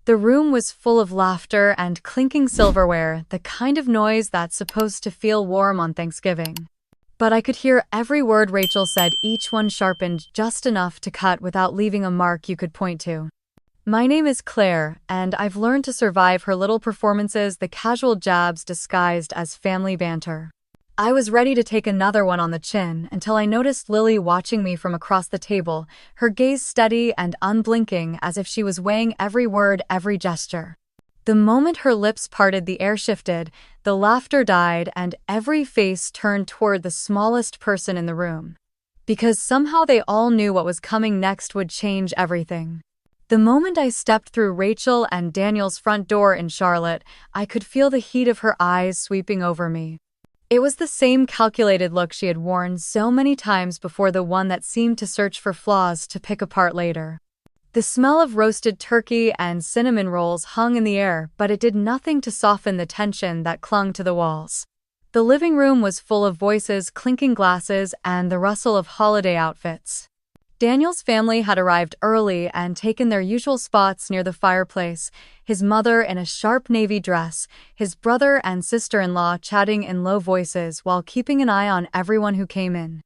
The room was full of laughter and clinking silverware, the kind of noise that's supposed to feel warm on Thanksgiving. But I could hear every word Rachel said, each one sharpened just enough to cut without leaving a mark you could point to. My name is Claire, and I've learned to survive her little performances, the casual jabs disguised as family banter. I was ready to take another one on the chin until I noticed Lily watching me from across the table, her gaze steady and unblinking as if she was weighing every word, every gesture. The moment her lips parted, the air shifted, the laughter died, and every face turned toward the smallest person in the room. Because somehow they all knew what was coming next would change everything. The moment I stepped through Rachel and Daniel's front door in Charlotte, I could feel the heat of her eyes sweeping over me. It was the same calculated look she had worn so many times before, the one that seemed to search for flaws to pick apart later. The smell of roasted turkey and cinnamon rolls hung in the air, but it did nothing to soften the tension that clung to the walls. The living room was full of voices, clinking glasses, and the rustle of holiday outfits. Daniel's family had arrived early and taken their usual spots near the fireplace, his mother in a sharp navy dress, his brother and sister-in-law chatting in low voices while keeping an eye on everyone who came in.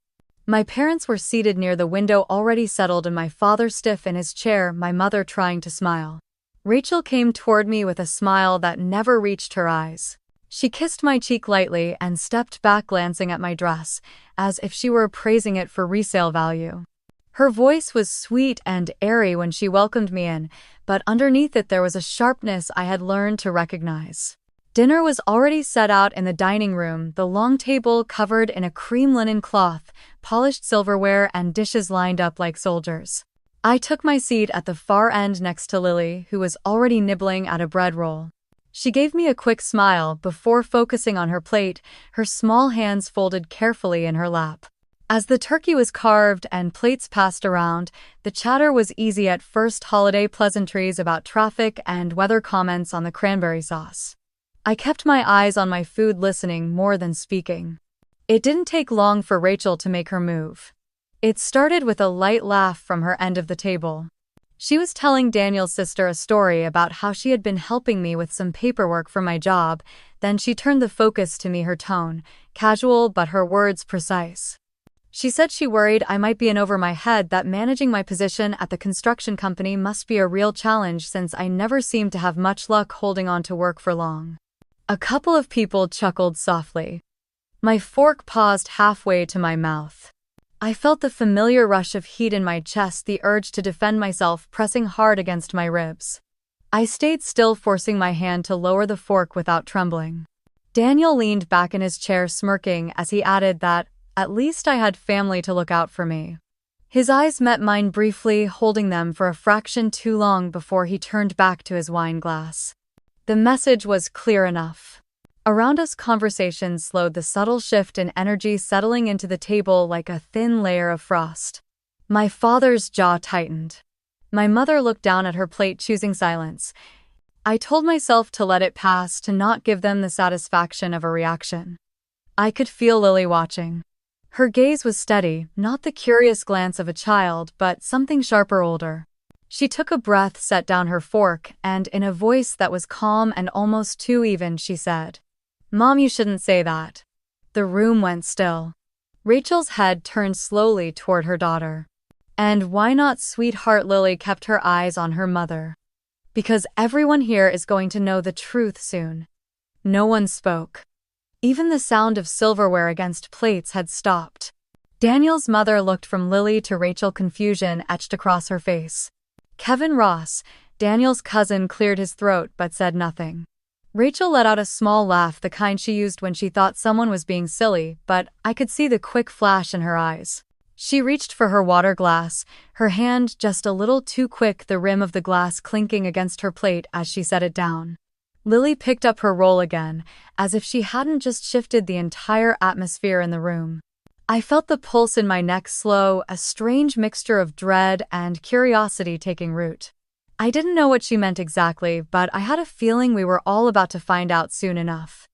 My parents were seated near the window, already settled, and my father stiff in his chair, my mother trying to smile. Rachel came toward me with a smile that never reached her eyes. She kissed my cheek lightly and stepped back, glancing at my dress, as if she were appraising it for resale value. Her voice was sweet and airy when she welcomed me in, but underneath it there was a sharpness I had learned to recognize. Dinner was already set out in the dining room, the long table covered in a cream linen cloth, polished silverware, and dishes lined up like soldiers. I took my seat at the far end next to Lily, who was already nibbling at a bread roll. She gave me a quick smile before focusing on her plate, her small hands folded carefully in her lap. As the turkey was carved and plates passed around, the chatter was easy at first, holiday pleasantries about traffic and weather, comments on the cranberry sauce. I kept my eyes on my food, listening more than speaking. It didn't take long for Rachel to make her move. It started with a light laugh from her end of the table. She was telling Daniel's sister a story about how she had been helping me with some paperwork for my job, then she turned the focus to me, her tone casual but her words precise. She said she worried I might be in over my head, that managing my position at the construction company must be a real challenge since I never seemed to have much luck holding on to work for long. A couple of people chuckled softly. My fork paused halfway to my mouth. I felt the familiar rush of heat in my chest, the urge to defend myself pressing hard against my ribs. I stayed still, forcing my hand to lower the fork without trembling. Daniel leaned back in his chair, smirking as he added that, at least I had family to look out for me. His eyes met mine briefly, holding them for a fraction too long before he turned back to his wine glass. The message was clear enough. Around us, conversation slowed, the subtle shift in energy settling into the table like a thin layer of frost. My father's jaw tightened. My mother looked down at her plate, choosing silence. I told myself to let it pass, to not give them the satisfaction of a reaction. I could feel Lily watching. Her gaze was steady, not the curious glance of a child, but something sharper, older. She took a breath, set down her fork, and in a voice that was calm and almost too even, she said, "Mom, you shouldn't say that." The room went still. Rachel's head turned slowly toward her daughter. "And why not, sweetheart?" Lily kept her eyes on her mother. "Because everyone here is going to know the truth soon." No one spoke. Even the sound of silverware against plates had stopped. Daniel's mother looked from Lily to Rachel, confusion etched across her face. Kevin Ross, Daniel's cousin, cleared his throat but said nothing. Rachel let out a small laugh, the kind she used when she thought someone was being silly, but I could see the quick flash in her eyes. She reached for her water glass, her hand just a little too quick, the rim of the glass clinking against her plate as she set it down. Lily picked up her roll again, as if she hadn't just shifted the entire atmosphere in the room. I felt the pulse in my neck slow, a strange mixture of dread and curiosity taking root. I didn't know what she meant exactly, but I had a feeling we were all about to find out soon enough.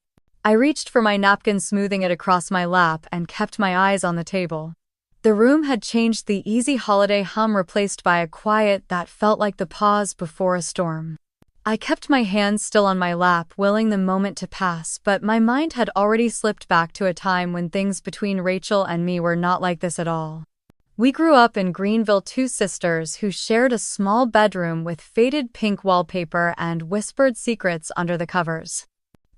I reached for my napkin, smoothing it across my lap, and kept my eyes on the table. The room had changed, the easy holiday hum replaced by a quiet that felt like the pause before a storm. I kept my hands still on my lap, willing the moment to pass, but my mind had already slipped back to a time when things between Rachel and me were not like this at all. We grew up in Greenville, two sisters who shared a small bedroom with faded pink wallpaper and whispered secrets under the covers.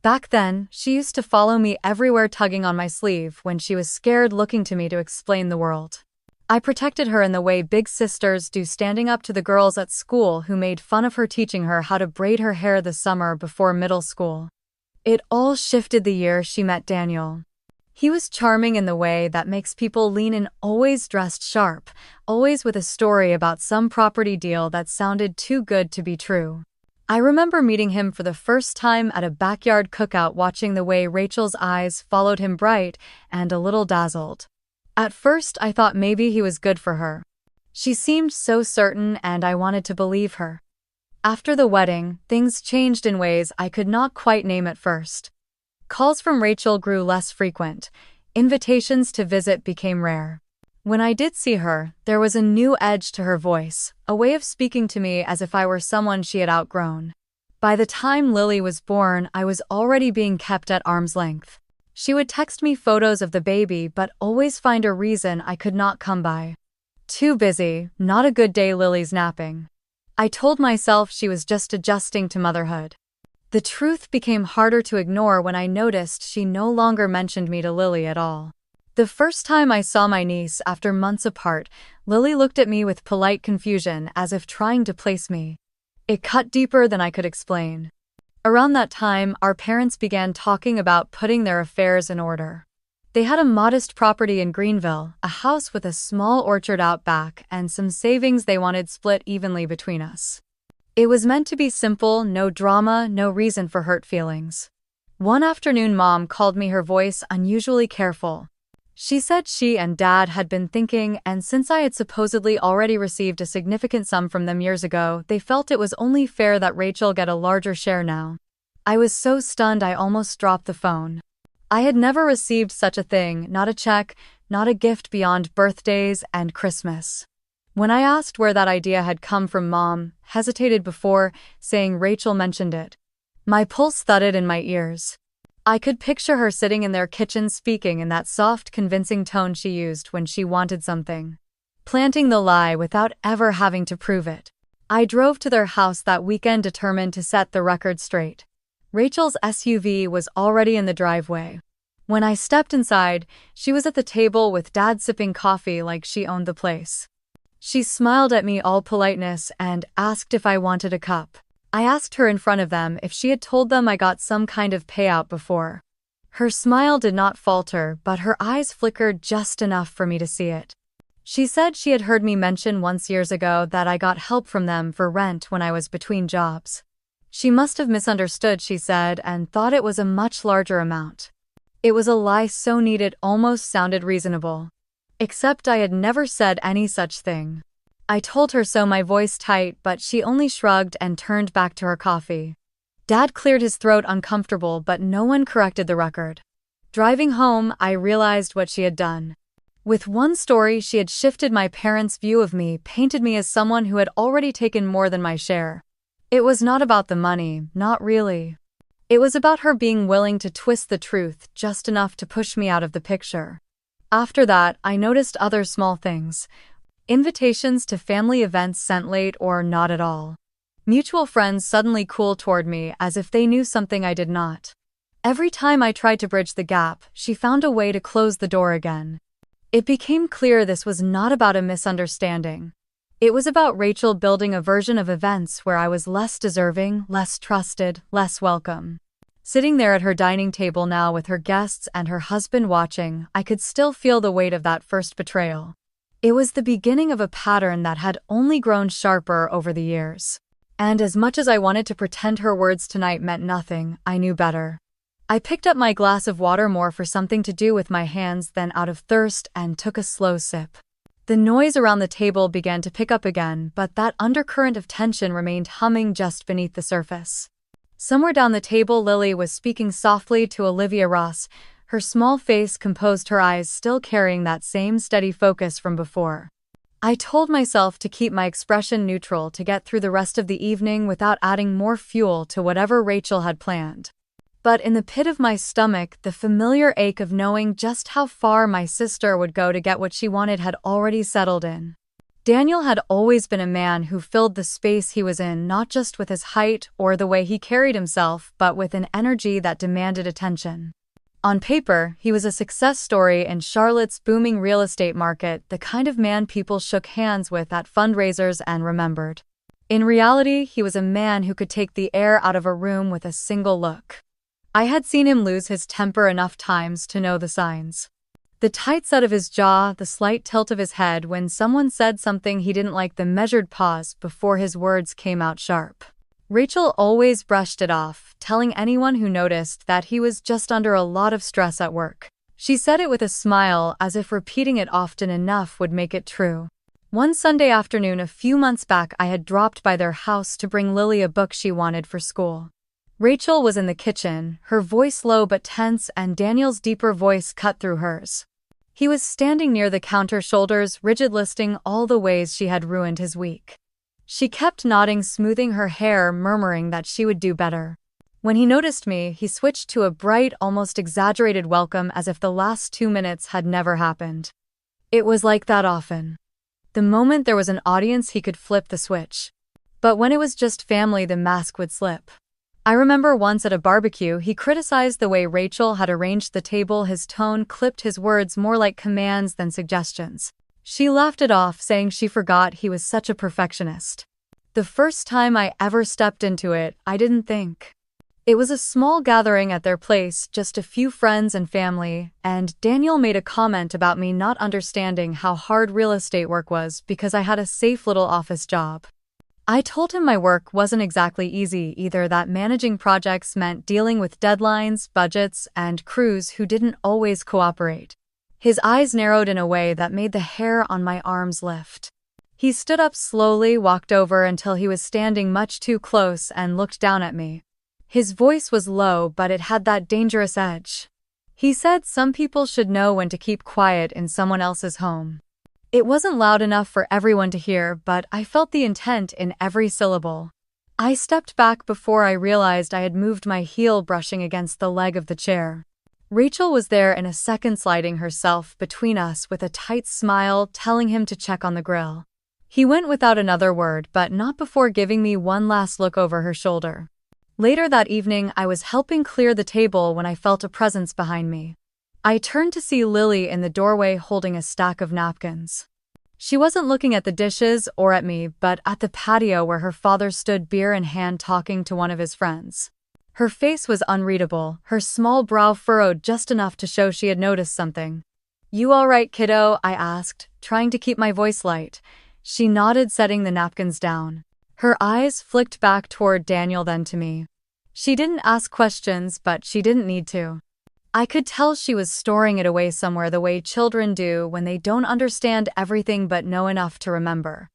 Back then, she used to follow me everywhere, tugging on my sleeve when she was scared, looking to me to explain the world. I protected her in the way big sisters do, standing up to the girls at school who made fun of her, teaching her how to braid her hair the summer before middle school. It all shifted the year she met Daniel. He was charming in the way that makes people lean in, always dressed sharp, always with a story about some property deal that sounded too good to be true. I remember meeting him for the first time at a backyard cookout, watching the way Rachel's eyes followed him, bright and a little dazzled. At first, I thought maybe he was good for her. She seemed so certain, and I wanted to believe her. After the wedding, things changed in ways I could not quite name at first. Calls from Rachel grew less frequent. Invitations to visit became rare. When I did see her, there was a new edge to her voice, a way of speaking to me as if I were someone she had outgrown. By the time Lily was born, I was already being kept at arm's length. She would text me photos of the baby, but always find a reason I could not come by. Too busy, not a good day, Lily's napping. I told myself she was just adjusting to motherhood. The truth became harder to ignore when I noticed she no longer mentioned me to Lily at all. The first time I saw my niece after months apart, Lily looked at me with polite confusion, as if trying to place me. It cut deeper than I could explain. Around that time, our parents began talking about putting their affairs in order. They had a modest property in Greenville, a house with a small orchard out back, and some savings they wanted split evenly between us. It was meant to be simple, no drama, no reason for hurt feelings. One afternoon, Mom called me, her voice unusually careful. She said she and Dad had been thinking, and since I had supposedly already received a significant sum from them years ago, they felt it was only fair that Rachel get a larger share now. I was so stunned I almost dropped the phone. I had never received such a thing, not a check, not a gift beyond birthdays and Christmas. When I asked where that idea had come from, Mom hesitated before saying Rachel mentioned it. My pulse thudded in my ears. I could picture her sitting in their kitchen, speaking in that soft, convincing tone she used when she wanted something. Planting the lie without ever having to prove it. I drove to their house that weekend, determined to set the record straight. Rachel's SUV was already in the driveway. When I stepped inside, she was at the table with Dad, sipping coffee like she owned the place. She smiled at me, all politeness, and asked if I wanted a cup. I asked her in front of them if she had told them I got some kind of payout before. Her smile did not falter, but her eyes flickered just enough for me to see it. She said she had heard me mention once years ago that I got help from them for rent when I was between jobs. She must have misunderstood, she said, and thought it was a much larger amount. It was a lie so neat it almost sounded reasonable. Except I had never said any such thing. I told her so, my voice tight, but she only shrugged and turned back to her coffee. Dad cleared his throat, uncomfortable, but no one corrected the record. Driving home, I realized what she had done. With one story, she had shifted my parents' view of me, painted me as someone who had already taken more than my share. It was not about the money, not really. It was about her being willing to twist the truth just enough to push me out of the picture. After that, I noticed other small things. Invitations to family events sent late or not at all. Mutual friends suddenly cool toward me as if they knew something I did not. Every time I tried to bridge the gap, she found a way to close the door again. It became clear this was not about a misunderstanding. It was about Rachel building a version of events where I was less deserving, less trusted, less welcome. Sitting there at her dining table now with her guests and her husband watching, I could still feel the weight of that first betrayal. It was the beginning of a pattern that had only grown sharper over the years. And as much as I wanted to pretend her words tonight meant nothing, I knew better. I picked up my glass of water, more for something to do with my hands than out of thirst, and took a slow sip. The noise around the table began to pick up again, but that undercurrent of tension remained humming just beneath the surface. Somewhere down the table, Lily was speaking softly to Olivia Ross, her small face composed, her eyes still carrying that same steady focus from before. I told myself to keep my expression neutral to get through the rest of the evening without adding more fuel to whatever Rachel had planned. But in the pit of my stomach, the familiar ache of knowing just how far my sister would go to get what she wanted had already settled in. Daniel had always been a man who filled the space he was in not just with his height or the way he carried himself, but with an energy that demanded attention. On paper, he was a success story in Charlotte's booming real estate market, the kind of man people shook hands with at fundraisers and remembered. In reality, he was a man who could take the air out of a room with a single look. I had seen him lose his temper enough times to know the signs. The tight set of his jaw, the slight tilt of his head when someone said something he didn't like, the measured pause before his words came out sharp. Rachel always brushed it off, telling anyone who noticed that he was just under a lot of stress at work. She said it with a smile, as if repeating it often enough would make it true. One Sunday afternoon a few months back, I had dropped by their house to bring Lily a book she wanted for school. Rachel was in the kitchen, her voice low but tense, and Daniel's deeper voice cut through hers. He was standing near the counter, shoulders rigid, listing all the ways she had ruined his week. She kept nodding, smoothing her hair, murmuring that she would do better. When he noticed me, he switched to a bright, almost exaggerated welcome, as if the last 2 minutes had never happened. It was like that often. The moment there was an audience, he could flip the switch. But when it was just family, the mask would slip. I remember once at a barbecue, he criticized the way Rachel had arranged the table. His tone clipped, his words more like commands than suggestions. She laughed it off, saying she forgot he was such a perfectionist. The first time I ever stepped into it, I didn't think. It was a small gathering at their place, just a few friends and family, and Daniel made a comment about me not understanding how hard real estate work was because I had a safe little office job. I told him my work wasn't exactly easy either, that managing projects meant dealing with deadlines, budgets, and crews who didn't always cooperate. His eyes narrowed in a way that made the hair on my arms lift. He stood up slowly, walked over until he was standing much too close, and looked down at me. His voice was low, but it had that dangerous edge. He said some people should know when to keep quiet in someone else's home. It wasn't loud enough for everyone to hear, but I felt the intent in every syllable. I stepped back before I realized I had moved my heel, brushing against the leg of the chair. Rachel was there in a second, sliding herself between us with a tight smile, telling him to check on the grill. He went without another word, but not before giving me one last look over her shoulder. Later that evening, I was helping clear the table when I felt a presence behind me. I turned to see Lily in the doorway holding a stack of napkins. She wasn't looking at the dishes or at me, but at the patio where her father stood, beer in hand, talking to one of his friends. Her face was unreadable, her small brow furrowed just enough to show she had noticed something. "You all right, kiddo?" I asked, trying to keep my voice light. She nodded, setting the napkins down. Her eyes flicked back toward Daniel, then to me. She didn't ask questions, but she didn't need to. I could tell she was storing it away somewhere, the way children do when they don't understand everything but know enough to remember.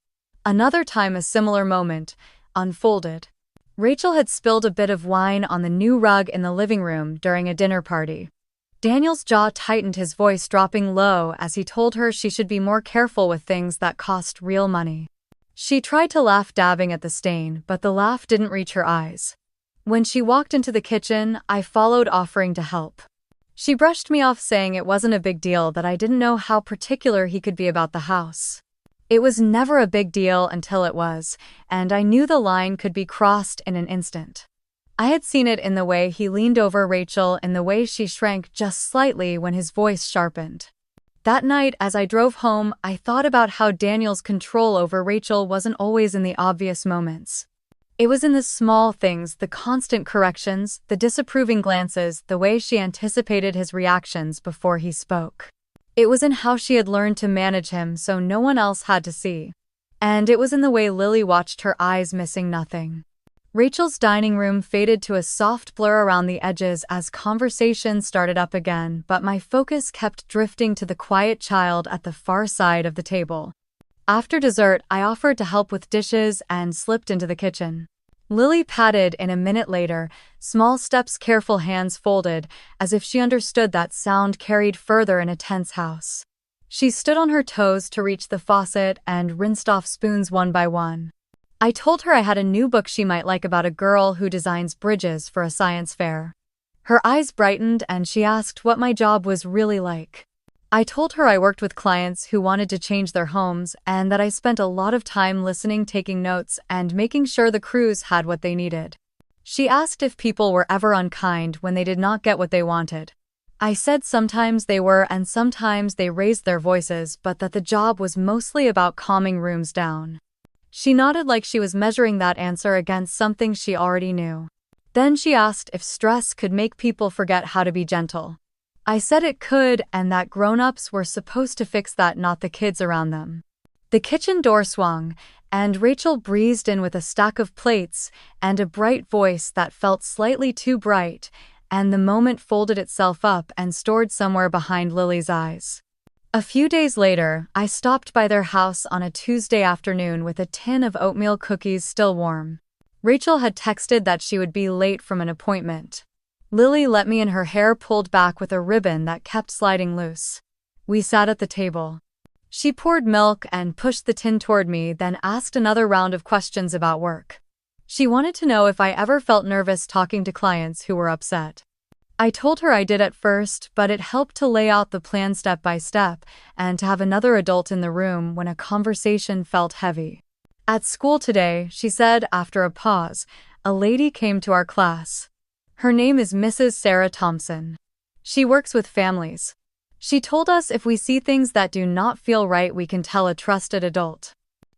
Another time a similar moment unfolded. Rachel had spilled a bit of wine on the new rug in the living room during a dinner party. Daniel's jaw tightened, his voice dropping low as he told her she should be more careful with things that cost real money. She tried to laugh, dabbing at the stain, but the laugh didn't reach her eyes. When she walked into the kitchen, I followed, offering to help. She brushed me off, saying it wasn't a big deal, that I didn't know how particular he could be about the house. It was never a big deal until it was, and I knew the line could be crossed in an instant. I had seen it in the way he leaned over Rachel, in the way she shrank just slightly when his voice sharpened. That night, as I drove home, I thought about how Daniel's control over Rachel wasn't always in the obvious moments. It was in the small things, the constant corrections, the disapproving glances, the way she anticipated his reactions before he spoke. It was in how she had learned to manage him so no one else had to see. And it was in the way Lily watched, her eyes missing nothing. Rachel's dining room faded to a soft blur around the edges as conversation started up again, but my focus kept drifting to the quiet child at the far side of the table. After dessert, I offered to help with dishes and slipped into the kitchen. Lily patted in a minute later, small steps, careful hands folded, as if she understood that sound carried further in a tense house. She stood on her toes to reach the faucet and rinsed off spoons one by one. I told her I had a new book she might like about a girl who designs bridges for a science fair. Her eyes brightened and she asked what my job was really like. I told her I worked with clients who wanted to change their homes and that I spent a lot of time listening, taking notes, and making sure the crews had what they needed. She asked if people were ever unkind when they did not get what they wanted. I said sometimes they were and sometimes they raised their voices, but that the job was mostly about calming rooms down. She nodded like she was measuring that answer against something she already knew. Then she asked if stress could make people forget how to be gentle. I said it could, and that grown-ups were supposed to fix that, not the kids around them. The kitchen door swung, and Rachel breezed in with a stack of plates and a bright voice that felt slightly too bright, and the moment folded itself up and stored somewhere behind Lily's eyes. A few days later, I stopped by their house on a Tuesday afternoon with a tin of oatmeal cookies still warm. Rachel had texted that she would be late from an appointment. Lily let me in, her hair pulled back with a ribbon that kept sliding loose. We sat at the table. She poured milk and pushed the tin toward me, then asked another round of questions about work. She wanted to know if I ever felt nervous talking to clients who were upset. I told her I did at first, but it helped to lay out the plan step by step and to have another adult in the room when a conversation felt heavy. At school today, she said after a pause, a lady came to our class. Her name is Mrs. Sarah Thompson. She works with families. She told us if we see things that do not feel right, we can tell a trusted adult.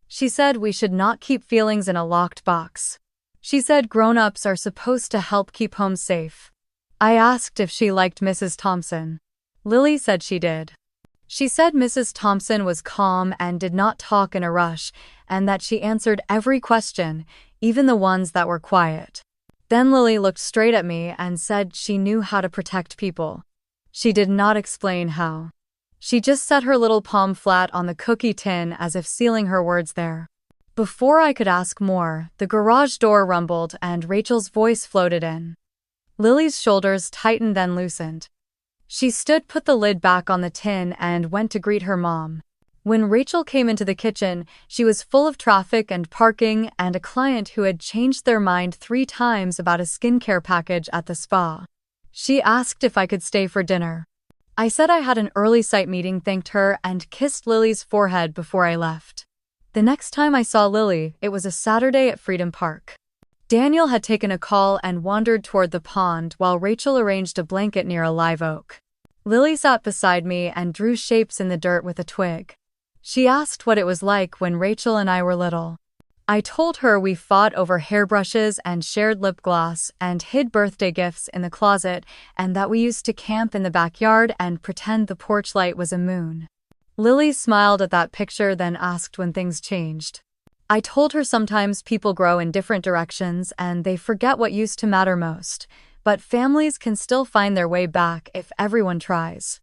She said we should not keep feelings in a locked box. She said grown-ups are supposed to help keep homes safe. I asked if she liked Mrs. Thompson. Lily said she did. She said Mrs. Thompson was calm and did not talk in a rush, and that she answered every question, even the ones that were quiet. Then Lily looked straight at me and said she knew how to protect people. She did not explain how. She just set her little palm flat on the cookie tin as if sealing her words there. Before I could ask more, the garage door rumbled and Rachel's voice floated in. Lily's shoulders tightened then loosened. She stood, put the lid back on the tin, and went to greet her mom. When Rachel came into the kitchen, she was full of traffic and parking and a client who had changed their mind 3 times about a skincare package at the spa. She asked if I could stay for dinner. I said I had an early site meeting, thanked her, and kissed Lily's forehead before I left. The next time I saw Lily, it was a Saturday at Freedom Park. Daniel had taken a call and wandered toward the pond while Rachel arranged a blanket near a live oak. Lily sat beside me and drew shapes in the dirt with a twig. She asked what it was like when Rachel and I were little. I told her we fought over hairbrushes and shared lip gloss and hid birthday gifts in the closet, and that we used to camp in the backyard and pretend the porch light was a moon. Lily smiled at that picture, then asked when things changed. I told her sometimes people grow in different directions and they forget what used to matter most, but families can still find their way back if everyone tries.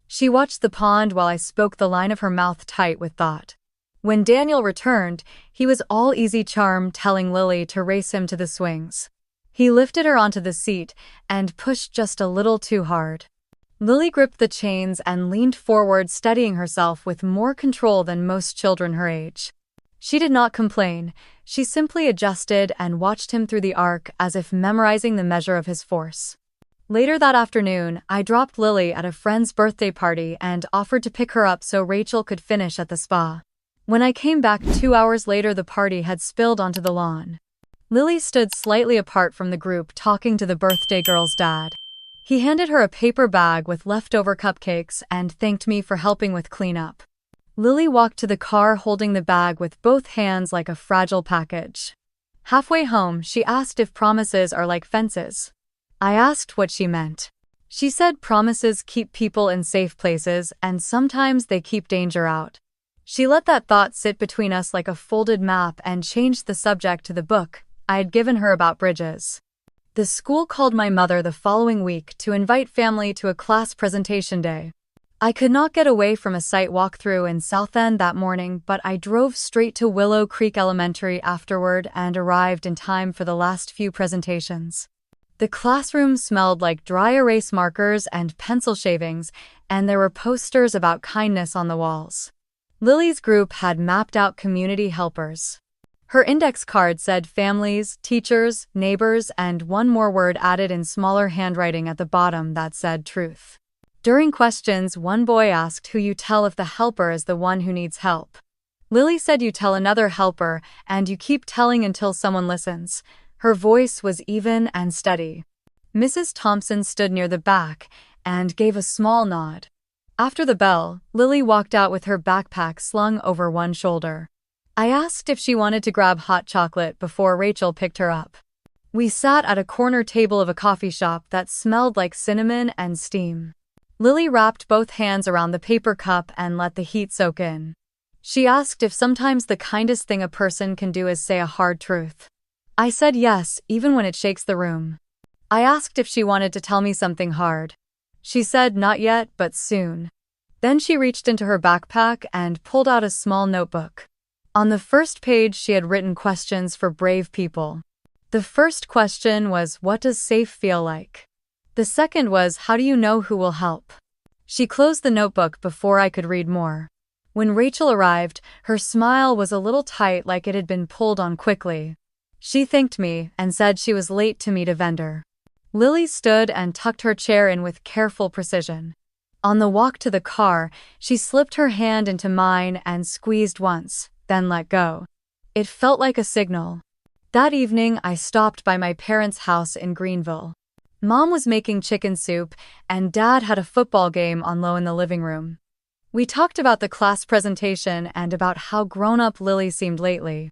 She watched the pond while I spoke, the line of her mouth tight with thought. When Daniel returned, he was all easy charm, telling Lily to race him to the swings. He lifted her onto the seat and pushed just a little too hard. Lily gripped the chains and leaned forward, steadying herself with more control than most children her age. She did not complain. She simply adjusted and watched him through the arc as if memorizing the measure of his force. Later that afternoon, I dropped Lily at a friend's birthday party and offered to pick her up so Rachel could finish at the spa. When I came back 2 hours later, the party had spilled onto the lawn. Lily stood slightly apart from the group, talking to the birthday girl's dad. He handed her a paper bag with leftover cupcakes and thanked me for helping with cleanup. Lily walked to the car holding the bag with both hands like a fragile package. Halfway home, she asked if promises are like fences. I asked what she meant. She said promises keep people in safe places and sometimes they keep danger out. She let that thought sit between us like a folded map and changed the subject to the book I had given her about bridges. The school called my mother the following week to invite family to a class presentation day. I could not get away from a site walkthrough in South End that morning, but I drove straight to Willow Creek Elementary afterward and arrived in time for the last few presentations. The classroom smelled like dry erase markers and pencil shavings, and there were posters about kindness on the walls. Lily's group had mapped out community helpers. Her index card said families, teachers, neighbors, and one more word added in smaller handwriting at the bottom that said truth. During questions, one boy asked who you tell if the helper is the one who needs help. Lily said you tell another helper, and you keep telling until someone listens. Her voice was even and steady. Mrs. Thompson stood near the back and gave a small nod. After the bell, Lily walked out with her backpack slung over one shoulder. I asked if she wanted to grab hot chocolate before Rachel picked her up. We sat at a corner table of a coffee shop that smelled like cinnamon and steam. Lily wrapped both hands around the paper cup and let the heat soak in. She asked if sometimes the kindest thing a person can do is say a hard truth. I said yes, even when it shakes the room. I asked if she wanted to tell me something hard. She said not yet, but soon. Then she reached into her backpack and pulled out a small notebook. On the first page, she had written questions for brave people. The first question was, what does safe feel like? The second was, how do you know who will help? She closed the notebook before I could read more. When Rachel arrived, her smile was a little tight, like it had been pulled on quickly. She thanked me and said she was late to meet a vendor. Lily stood and tucked her chair in with careful precision. On the walk to the car, she slipped her hand into mine and squeezed once, then let go. It felt like a signal. That evening, I stopped by my parents' house in Greenville. Mom was making chicken soup, and Dad had a football game on low in the living room. We talked about the class presentation and about how grown-up Lily seemed lately.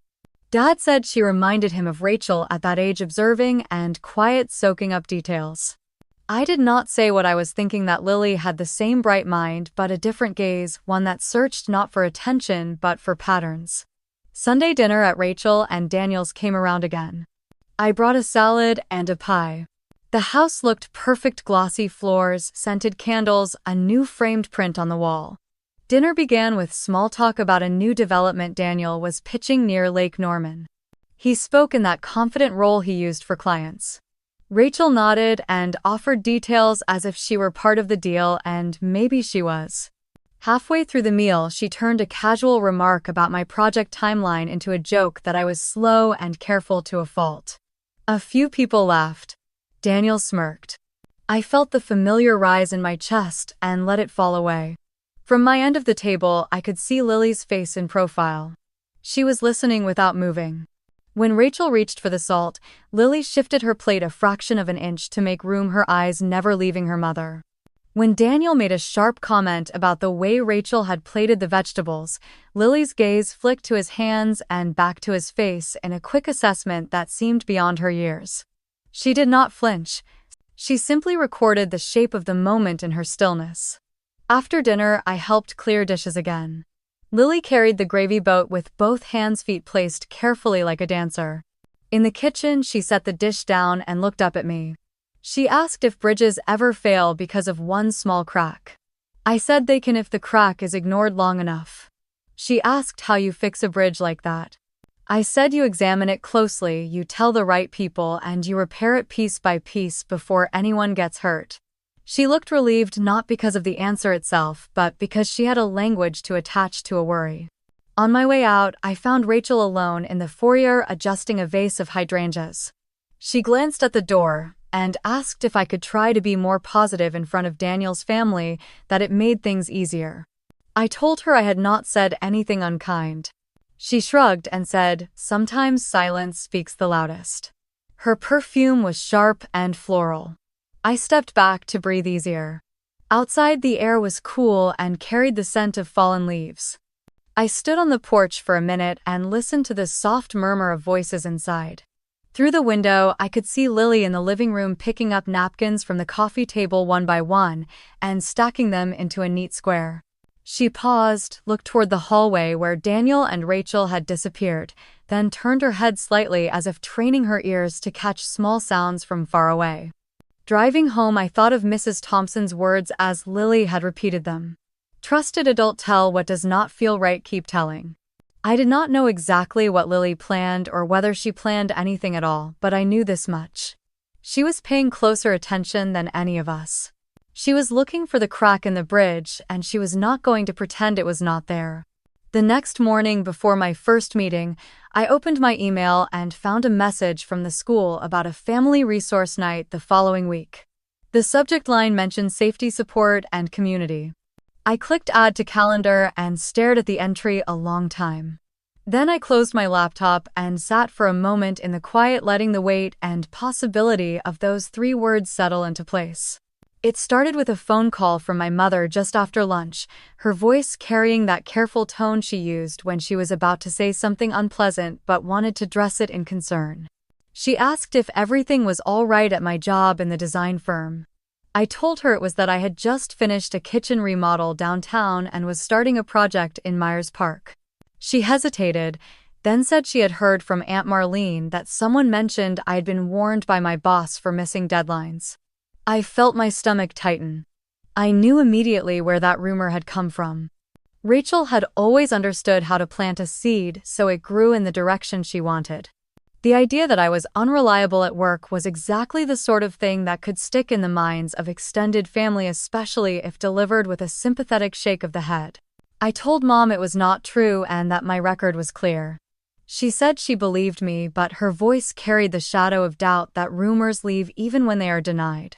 Dad said she reminded him of Rachel at that age, observing and quiet, soaking up details. I did not say what I was thinking, that Lily had the same bright mind but a different gaze, one that searched not for attention but for patterns. Sunday dinner at Rachel and Daniel's came around again. I brought a salad and a pie. The house looked perfect, glossy floors, scented candles, a new framed print on the wall. Dinner began with small talk about a new development Daniel was pitching near Lake Norman. He spoke in that confident role he used for clients. Rachel nodded and offered details as if she were part of the deal, and maybe she was. Halfway through the meal, she turned a casual remark about my project timeline into a joke that I was slow and careful to a fault. A few people laughed. Daniel smirked. I felt the familiar rise in my chest and let it fall away. From my end of the table, I could see Lily's face in profile. She was listening without moving. When Rachel reached for the salt, Lily shifted her plate a fraction of an inch to make room, her eyes never leaving her mother. When Daniel made a sharp comment about the way Rachel had plated the vegetables, Lily's gaze flicked to his hands and back to his face in a quick assessment that seemed beyond her years. She did not flinch. She simply recorded the shape of the moment in her stillness. After dinner, I helped clear dishes again. Lily carried the gravy boat with both hands, feet placed carefully like a dancer. In the kitchen, she set the dish down and looked up at me. She asked if bridges ever fail because of one small crack. I said they can if the crack is ignored long enough. She asked how you fix a bridge like that. I said you examine it closely, you tell the right people, and you repair it piece by piece before anyone gets hurt. She looked relieved, not because of the answer itself, but because she had a language to attach to a worry. On my way out, I found Rachel alone in the foyer adjusting a vase of hydrangeas. She glanced at the door and asked if I could try to be more positive in front of Daniel's family, that it made things easier. I told her I had not said anything unkind. She shrugged and said, "Sometimes silence speaks the loudest." Her perfume was sharp and floral. I stepped back to breathe easier. Outside, the air was cool and carried the scent of fallen leaves. I stood on the porch for a minute and listened to the soft murmur of voices inside. Through the window, I could see Lily in the living room picking up napkins from the coffee table one by one and stacking them into a neat square. She paused, looked toward the hallway where Daniel and Rachel had disappeared, then turned her head slightly as if training her ears to catch small sounds from far away. Driving home, I thought of Mrs. Thompson's words as Lily had repeated them. Trusted adult, tell what does not feel right, keep telling. I did not know exactly what Lily planned or whether she planned anything at all, but I knew this much. She was paying closer attention than any of us. She was looking for the crack in the bridge, and she was not going to pretend it was not there. The next morning before my first meeting, I opened my email and found a message from the school about a family resource night the following week. The subject line mentioned safety support and community. I clicked add to calendar and stared at the entry a long time. Then I closed my laptop and sat for a moment in the quiet, letting the weight and possibility of those 3 words settle into place. It started with a phone call from my mother just after lunch, her voice carrying that careful tone she used when she was about to say something unpleasant but wanted to dress it in concern. She asked if everything was all right at my job in the design firm. I told her it was that I had just finished a kitchen remodel downtown and was starting a project in Myers Park. She hesitated, then said she had heard from Aunt Marlene that someone mentioned I had been warned by my boss for missing deadlines. I felt my stomach tighten. I knew immediately where that rumor had come from. Rachel had always understood how to plant a seed so it grew in the direction she wanted. The idea that I was unreliable at work was exactly the sort of thing that could stick in the minds of extended family, especially if delivered with a sympathetic shake of the head. I told Mom it was not true and that my record was clear. She said she believed me, but her voice carried the shadow of doubt that rumors leave even when they are denied.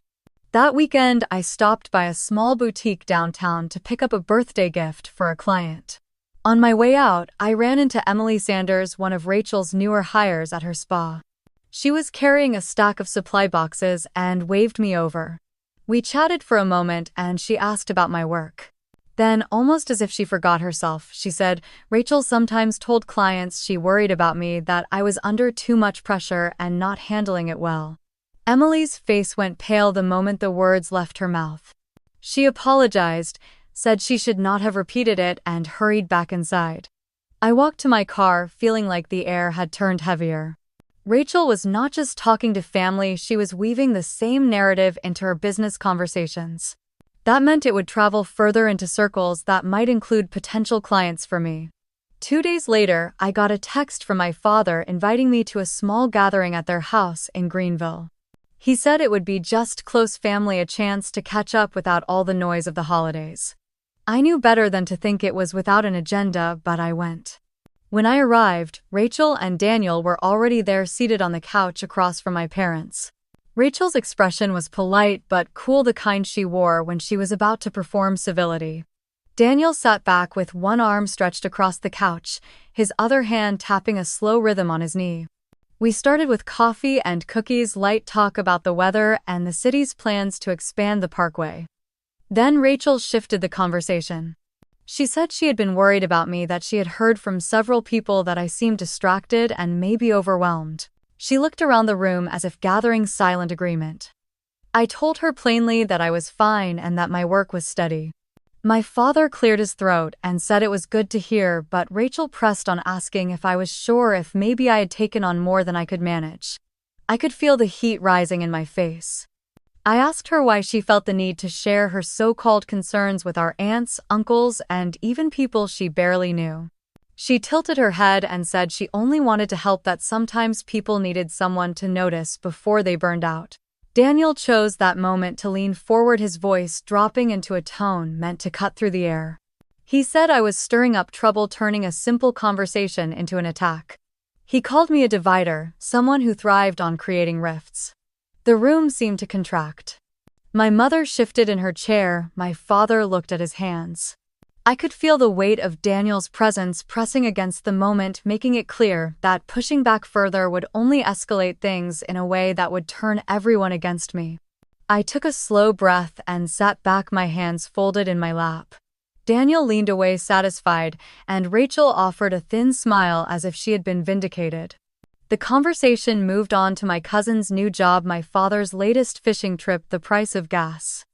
That weekend, I stopped by a small boutique downtown to pick up a birthday gift for a client. On my way out, I ran into Emily Sanders, one of Rachel's newer hires at her spa. She was carrying a stack of supply boxes and waved me over. We chatted for a moment and she asked about my work. Then, almost as if she forgot herself, she said, Rachel sometimes told clients she worried about me, that I was under too much pressure and not handling it well. Emily's face went pale the moment the words left her mouth. She apologized, said she should not have repeated it, and hurried back inside. I walked to my car, feeling like the air had turned heavier. Rachel was not just talking to family, she was weaving the same narrative into her business conversations. That meant it would travel further into circles that might include potential clients for me. 2 days later, I got a text from my father inviting me to a small gathering at their house in Greenville. He said it would be just close family, a chance to catch up without all the noise of the holidays. I knew better than to think it was without an agenda, but I went. When I arrived, Rachel and Daniel were already there, seated on the couch across from my parents. Rachel's expression was polite but cool, the kind she wore when she was about to perform civility. Daniel sat back with one arm stretched across the couch, his other hand tapping a slow rhythm on his knee. We started with coffee and cookies, light talk about the weather and the city's plans to expand the parkway. Then Rachel shifted the conversation. She said she had been worried about me, that she had heard from several people that I seemed distracted and maybe overwhelmed. She looked around the room as if gathering silent agreement. I told her plainly that I was fine and that my work was steady. My father cleared his throat and said it was good to hear, but Rachel pressed on, asking if I was sure, if maybe I had taken on more than I could manage. I could feel the heat rising in my face. I asked her why she felt the need to share her so-called concerns with our aunts, uncles, and even people she barely knew. She tilted her head and said she only wanted to help, that sometimes people needed someone to notice before they burned out. Daniel chose that moment to lean forward, his voice dropping into a tone meant to cut through the air. He said I was stirring up trouble, turning a simple conversation into an attack. He called me a divider, someone who thrived on creating rifts. The room seemed to contract. My mother shifted in her chair, my father looked at his hands. I could feel the weight of Daniel's presence pressing against the moment, making it clear that pushing back further would only escalate things in a way that would turn everyone against me. I took a slow breath and sat back, my hands folded in my lap. Daniel leaned away satisfied, and Rachel offered a thin smile as if she had been vindicated. The conversation moved on to my cousin's new job, my father's latest fishing trip, the price of gas.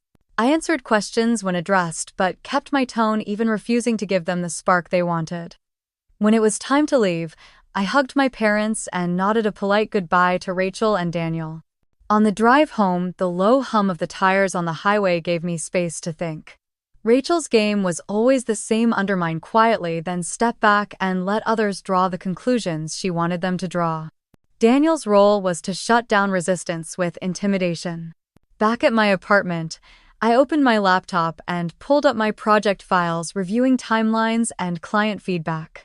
I answered questions when addressed, but kept my tone, even refusing to give them the spark they wanted. When it was time to leave, I hugged my parents and nodded a polite goodbye to Rachel and Daniel. On the drive home, the low hum of the tires on the highway gave me space to think. Rachel's game was always the same: undermine quietly, then step back and let others draw the conclusions she wanted them to draw. Daniel's role was to shut down resistance with intimidation. Back at my apartment, I opened my laptop and pulled up my project files, reviewing timelines and client feedback.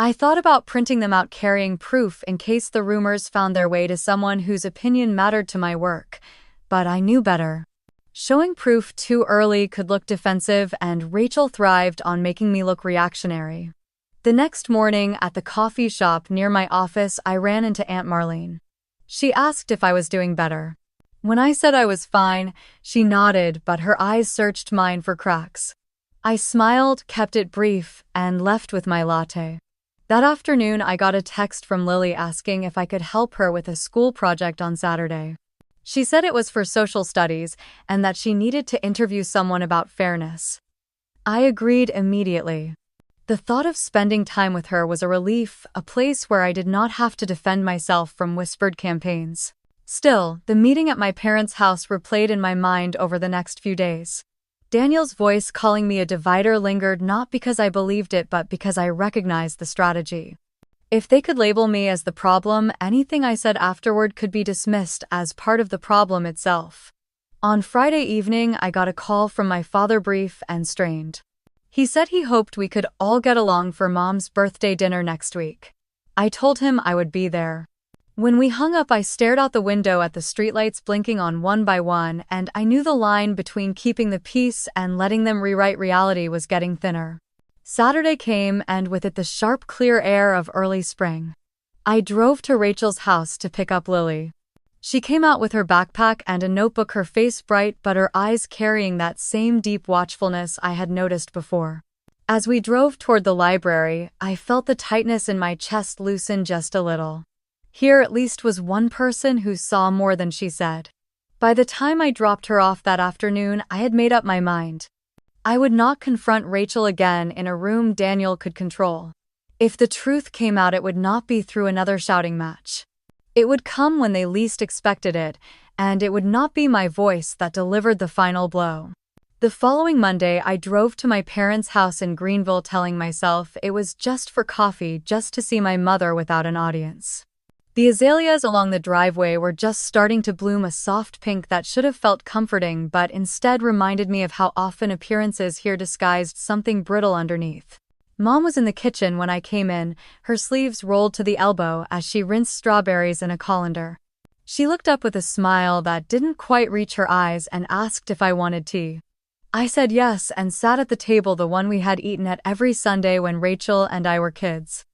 I thought about printing them out, carrying proof in case the rumors found their way to someone whose opinion mattered to my work, but I knew better. Showing proof too early could look defensive, and Rachel thrived on making me look reactionary. The next morning, at the coffee shop near my office, I ran into Aunt Marlene. She asked if I was doing better. When I said I was fine, she nodded, but her eyes searched mine for cracks. I smiled, kept it brief, and left with my latte. That afternoon, I got a text from Lily asking if I could help her with a school project on Saturday. She said it was for social studies and that she needed to interview someone about fairness. I agreed immediately. The thought of spending time with her was a relief, a place where I did not have to defend myself from whispered campaigns. Still, the meeting at my parents' house replayed in my mind over the next few days. Daniel's voice calling me a divider lingered, not because I believed it but because I recognized the strategy. If they could label me as the problem, anything I said afterward could be dismissed as part of the problem itself. On Friday evening, I got a call from my father, brief and strained. He said he hoped we could all get along for Mom's birthday dinner next week. I told him I would be there. When we hung up, I stared out the window at the streetlights blinking on one by one, and I knew the line between keeping the peace and letting them rewrite reality was getting thinner. Saturday came, and with it the sharp, clear air of early spring. I drove to Rachel's house to pick up Lily. She came out with her backpack and a notebook, her face bright but her eyes carrying that same deep watchfulness I had noticed before. As we drove toward the library, I felt the tightness in my chest loosen just a little. Here at least was one person who saw more than she said. By the time I dropped her off that afternoon, I had made up my mind. I would not confront Rachel again in a room Daniel could control. If the truth came out, it would not be through another shouting match. It would come when they least expected it, and it would not be my voice that delivered the final blow. The following Monday, I drove to my parents' house in Greenville, telling myself it was just for coffee, just to see my mother without an audience. The azaleas along the driveway were just starting to bloom, a soft pink that should have felt comforting but instead reminded me of how often appearances here disguised something brittle underneath. Mom was in the kitchen when I came in, her sleeves rolled to the elbow as she rinsed strawberries in a colander. She looked up with a smile that didn't quite reach her eyes and asked if I wanted tea. I said yes and sat at the table, the one we had eaten at every Sunday when Rachel and I were kids.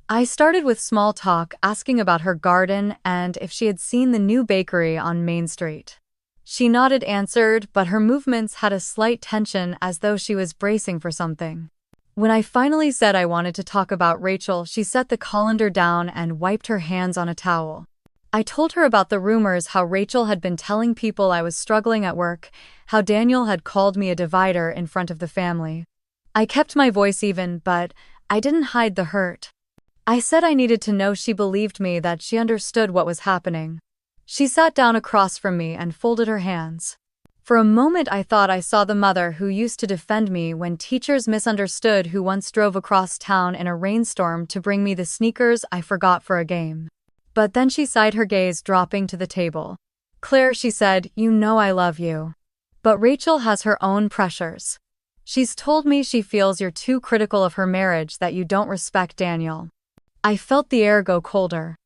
I started with small talk, asking about her garden and if she had seen the new bakery on Main Street. She nodded, answered, but her movements had a slight tension as though she was bracing for something. When I finally said I wanted to talk about Rachel, she set the colander down and wiped her hands on a towel. I told her about the rumors, how Rachel had been telling people I was struggling at work, how Daniel had called me a divider in front of the family. I kept my voice even, but I didn't hide the hurt. I said I needed to know she believed me, that she understood what was happening. She sat down across from me and folded her hands. For a moment I thought I saw the mother who used to defend me when teachers misunderstood, who once drove across town in a rainstorm to bring me the sneakers I forgot for a game. But then she sighed, her gaze dropping to the table. "Claire," she said, "you know I love you. But Rachel has her own pressures. She's told me she feels you're too critical of her marriage, that you don't respect Daniel." I felt the air go colder.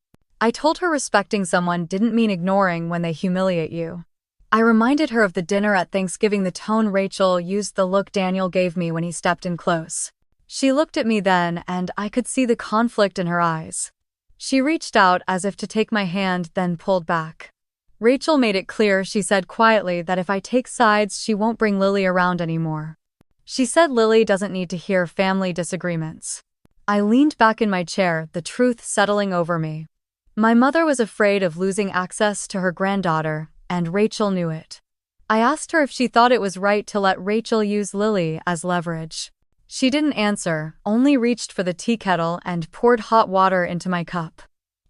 I told her respecting someone didn't mean ignoring when they humiliate you. I reminded her of the dinner at Thanksgiving, the tone Rachel used, the look Daniel gave me when he stepped in close. She looked at me then, and I could see the conflict in her eyes. She reached out as if to take my hand, then pulled back. "Rachel made it clear," she said quietly, "that if I take sides, she won't bring Lily around anymore. She said Lily doesn't need to hear family disagreements." I leaned back in my chair, the truth settling over me. My mother was afraid of losing access to her granddaughter, and Rachel knew it. I asked her if she thought it was right to let Rachel use Lily as leverage. She didn't answer, only reached for the tea kettle and poured hot water into my cup.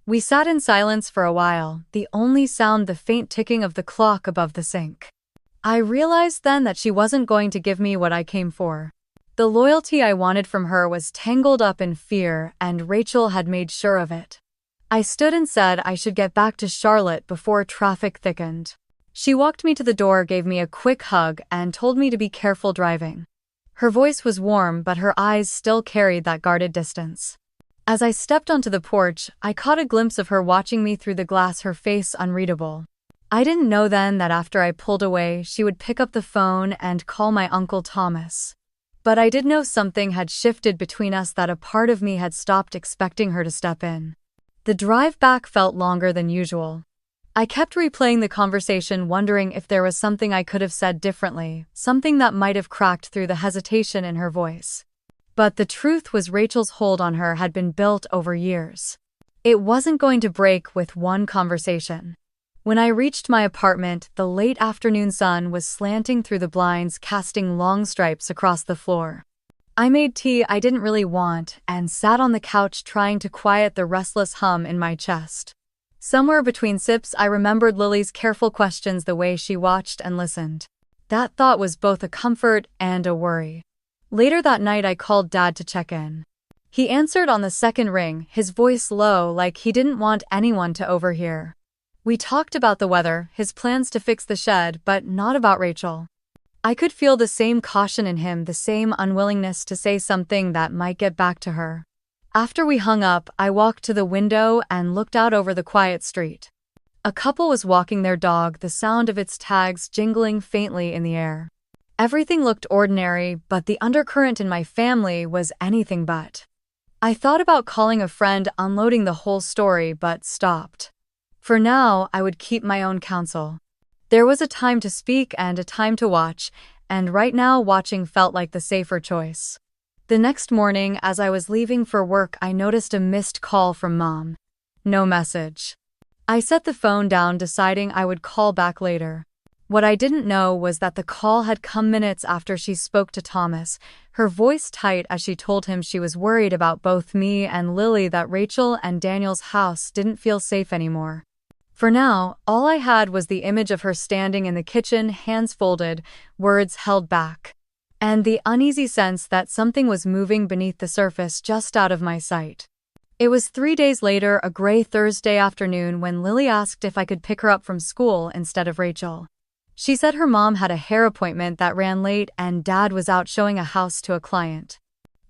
We sat in silence for a while, the only sound the faint ticking of the clock above the sink. I realized then that she wasn't going to give me what I came for. The loyalty I wanted from her was tangled up in fear, and Rachel had made sure of it. I stood and said I should get back to Charlotte before traffic thickened. She walked me to the door, gave me a quick hug, and told me to be careful driving. Her voice was warm, but her eyes still carried that guarded distance. As I stepped onto the porch, I caught a glimpse of her watching me through the glass, her face unreadable. I didn't know then that after I pulled away, she would pick up the phone and call my Uncle Thomas. But I did know something had shifted between us, that a part of me had stopped expecting her to step in. The drive back felt longer than usual. I kept replaying the conversation, wondering if there was something I could have said differently, something that might have cracked through the hesitation in her voice. But the truth was, Rachel's hold on her had been built over years. It wasn't going to break with one conversation. When I reached my apartment, the late afternoon sun was slanting through the blinds, casting long stripes across the floor. I made tea I didn't really want and sat on the couch trying to quiet the restless hum in my chest. Somewhere between sips, I remembered Lily's careful questions, the way she watched and listened. That thought was both a comfort and a worry. Later that night, I called Dad to check in. He answered on the second ring, his voice low, like he didn't want anyone to overhear. We talked about the weather, his plans to fix the shed, but not about Rachel. I could feel the same caution in him, the same unwillingness to say something that might get back to her. After we hung up, I walked to the window and looked out over the quiet street. A couple was walking their dog, the sound of its tags jingling faintly in the air. Everything looked ordinary, but the undercurrent in my family was anything but. I thought about calling a friend, unloading the whole story, but stopped. For now, I would keep my own counsel. There was a time to speak and a time to watch, and right now watching felt like the safer choice. The next morning, as I was leaving for work, I noticed a missed call from Mom. No message. I set the phone down, deciding I would call back later. What I didn't know was that the call had come minutes after she spoke to Thomas, her voice tight as she told him she was worried about both me and Lily, that Rachel and Daniel's house didn't feel safe anymore. For now, all I had was the image of her standing in the kitchen, hands folded, words held back, and the uneasy sense that something was moving beneath the surface, just out of my sight. It was 3 days later, a gray Thursday afternoon, when Lily asked if I could pick her up from school instead of Rachel. She said her mom had a hair appointment that ran late and Dad was out showing a house to a client.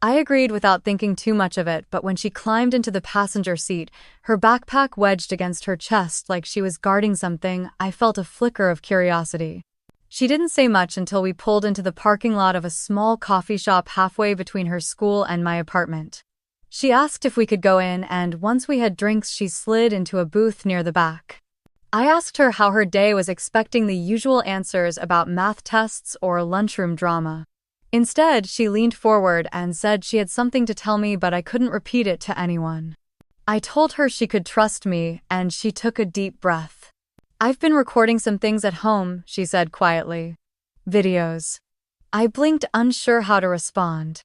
I agreed without thinking too much of it, but when she climbed into the passenger seat, her backpack wedged against her chest like she was guarding something, I felt a flicker of curiosity. She didn't say much until we pulled into the parking lot of a small coffee shop halfway between her school and my apartment. She asked if we could go in, and once we had drinks, she slid into a booth near the back. I asked her how her day was, expecting the usual answers about math tests or lunchroom drama. Instead, she leaned forward and said she had something to tell me, but I couldn't repeat it to anyone. I told her she could trust me, and she took a deep breath. "I've been recording some things at home," she said quietly. "Videos." I blinked, unsure how to respond.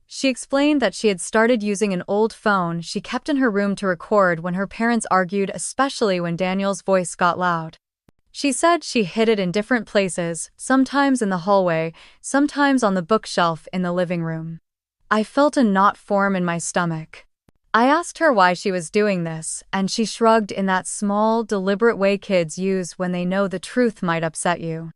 She explained that she had started using an old phone she kept in her room to record when her parents argued, especially when Daniel's voice got loud. She said she hid it in different places, sometimes in the hallway, sometimes on the bookshelf in the living room. I felt a knot form in my stomach. I asked her why she was doing this, and she shrugged in that small, deliberate way kids use when they know the truth might upset you.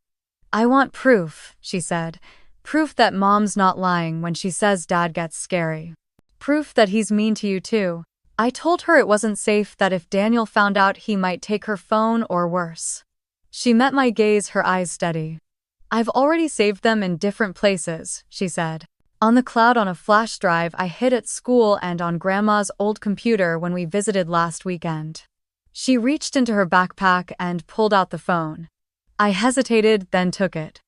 "I want proof," she said. "Proof that Mom's not lying when she says Dad gets scary. Proof that he's mean to you too." I told her it wasn't safe, that if Daniel found out he might take her phone or worse. She met my gaze, her eyes steady. "I've already saved them in different places," she said. "On the cloud, on a flash drive I hid at school, and on Grandma's old computer when we visited last weekend." She reached into her backpack and pulled out the phone. I hesitated, then took it.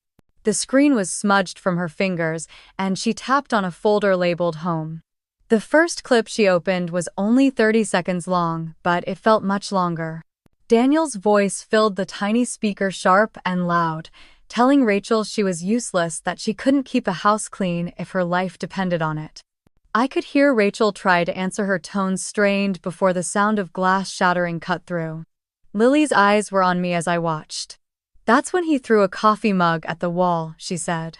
The screen was smudged from her fingers, and she tapped on a folder labeled Home. The first clip she opened was only 30 seconds long, but it felt much longer. Daniel's voice filled the tiny speaker, sharp and loud, telling Rachel she was useless, that she couldn't keep a house clean if her life depended on it. I could hear Rachel try to answer, her tones strained before the sound of glass shattering cut through. Lily's eyes were on me as I watched. "That's when he threw a coffee mug at the wall," she said.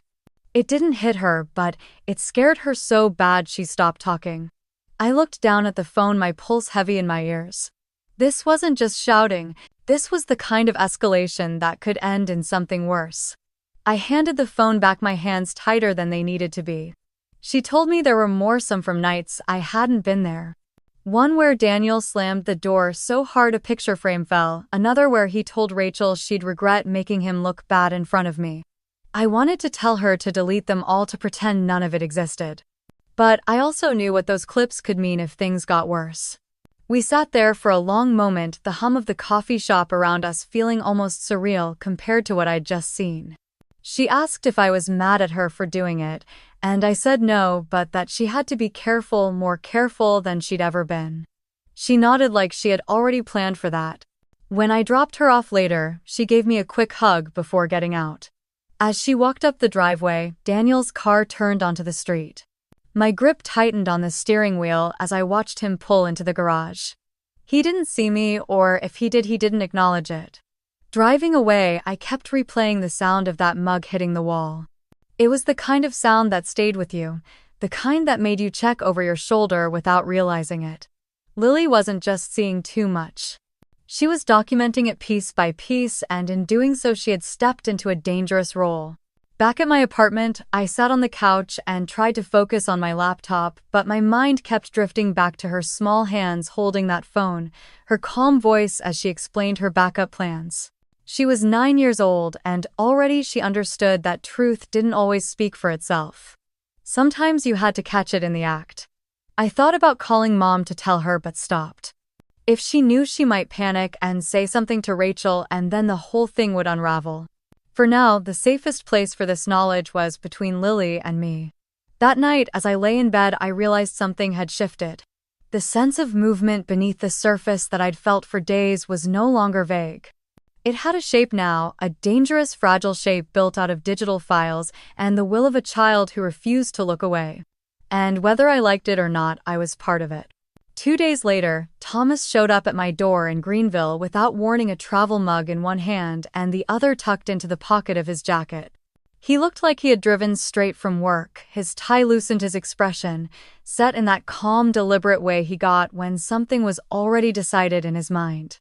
It didn't hit her, but it scared her so bad she stopped talking. I looked down at the phone, my pulse heavy in my ears. This wasn't just shouting, this was the kind of escalation that could end in something worse. I handed the phone back, my hands tighter than they needed to be. She told me there were more, some from nights I hadn't been there. One where Daniel slammed the door so hard a picture frame fell, another where he told Rachel she'd regret making him look bad in front of me. I wanted to tell her to delete them all, to pretend none of it existed. But I also knew what those clips could mean if things got worse. We sat there for a long moment, the hum of the coffee shop around us feeling almost surreal compared to what I'd just seen. She asked if I was mad at her for doing it, and I said no, but that she had to be careful, more careful than she'd ever been. She nodded like she had already planned for that. When I dropped her off later, she gave me a quick hug before getting out. As she walked up the driveway, Daniel's car turned onto the street. My grip tightened on the steering wheel as I watched him pull into the garage. He didn't see me, or if he did, he didn't acknowledge it. Driving away, I kept replaying the sound of that mug hitting the wall. It was the kind of sound that stayed with you, the kind that made you check over your shoulder without realizing it. Lily wasn't just seeing too much. She was documenting it piece by piece, and in doing so she had stepped into a dangerous role. Back at my apartment, I sat on the couch and tried to focus on my laptop, but my mind kept drifting back to her small hands holding that phone, her calm voice as she explained her backup plans. She was 9 years old, and already she understood that truth didn't always speak for itself. Sometimes you had to catch it in the act. I thought about calling Mom to tell her, but stopped. If she knew, she might panic and say something to Rachel, and then the whole thing would unravel. For now, the safest place for this knowledge was between Lily and me. That night, as I lay in bed, I realized something had shifted. The sense of movement beneath the surface that I'd felt for days was no longer vague. It had a shape now, a dangerous, fragile shape built out of digital files and the will of a child who refused to look away. And whether I liked it or not, I was part of it. 2 days later, Thomas showed up at my door in Greenville without warning, a travel mug in one hand and the other tucked into the pocket of his jacket. He looked like he had driven straight from work, his tie loosened, his expression set in that calm, deliberate way he got when something was already decided in his mind.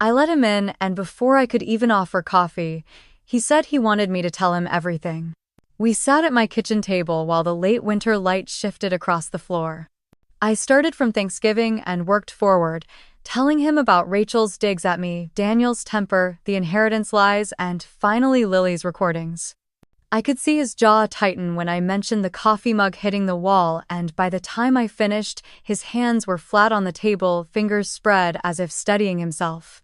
I let him in, and before I could even offer coffee, he said he wanted me to tell him everything. We sat at my kitchen table while the late winter light shifted across the floor. I started from Thanksgiving and worked forward, telling him about Rachel's digs at me, Daniel's temper, the inheritance lies, and finally Lily's recordings. I could see his jaw tighten when I mentioned the coffee mug hitting the wall, and by the time I finished, his hands were flat on the table, fingers spread as if steadying himself.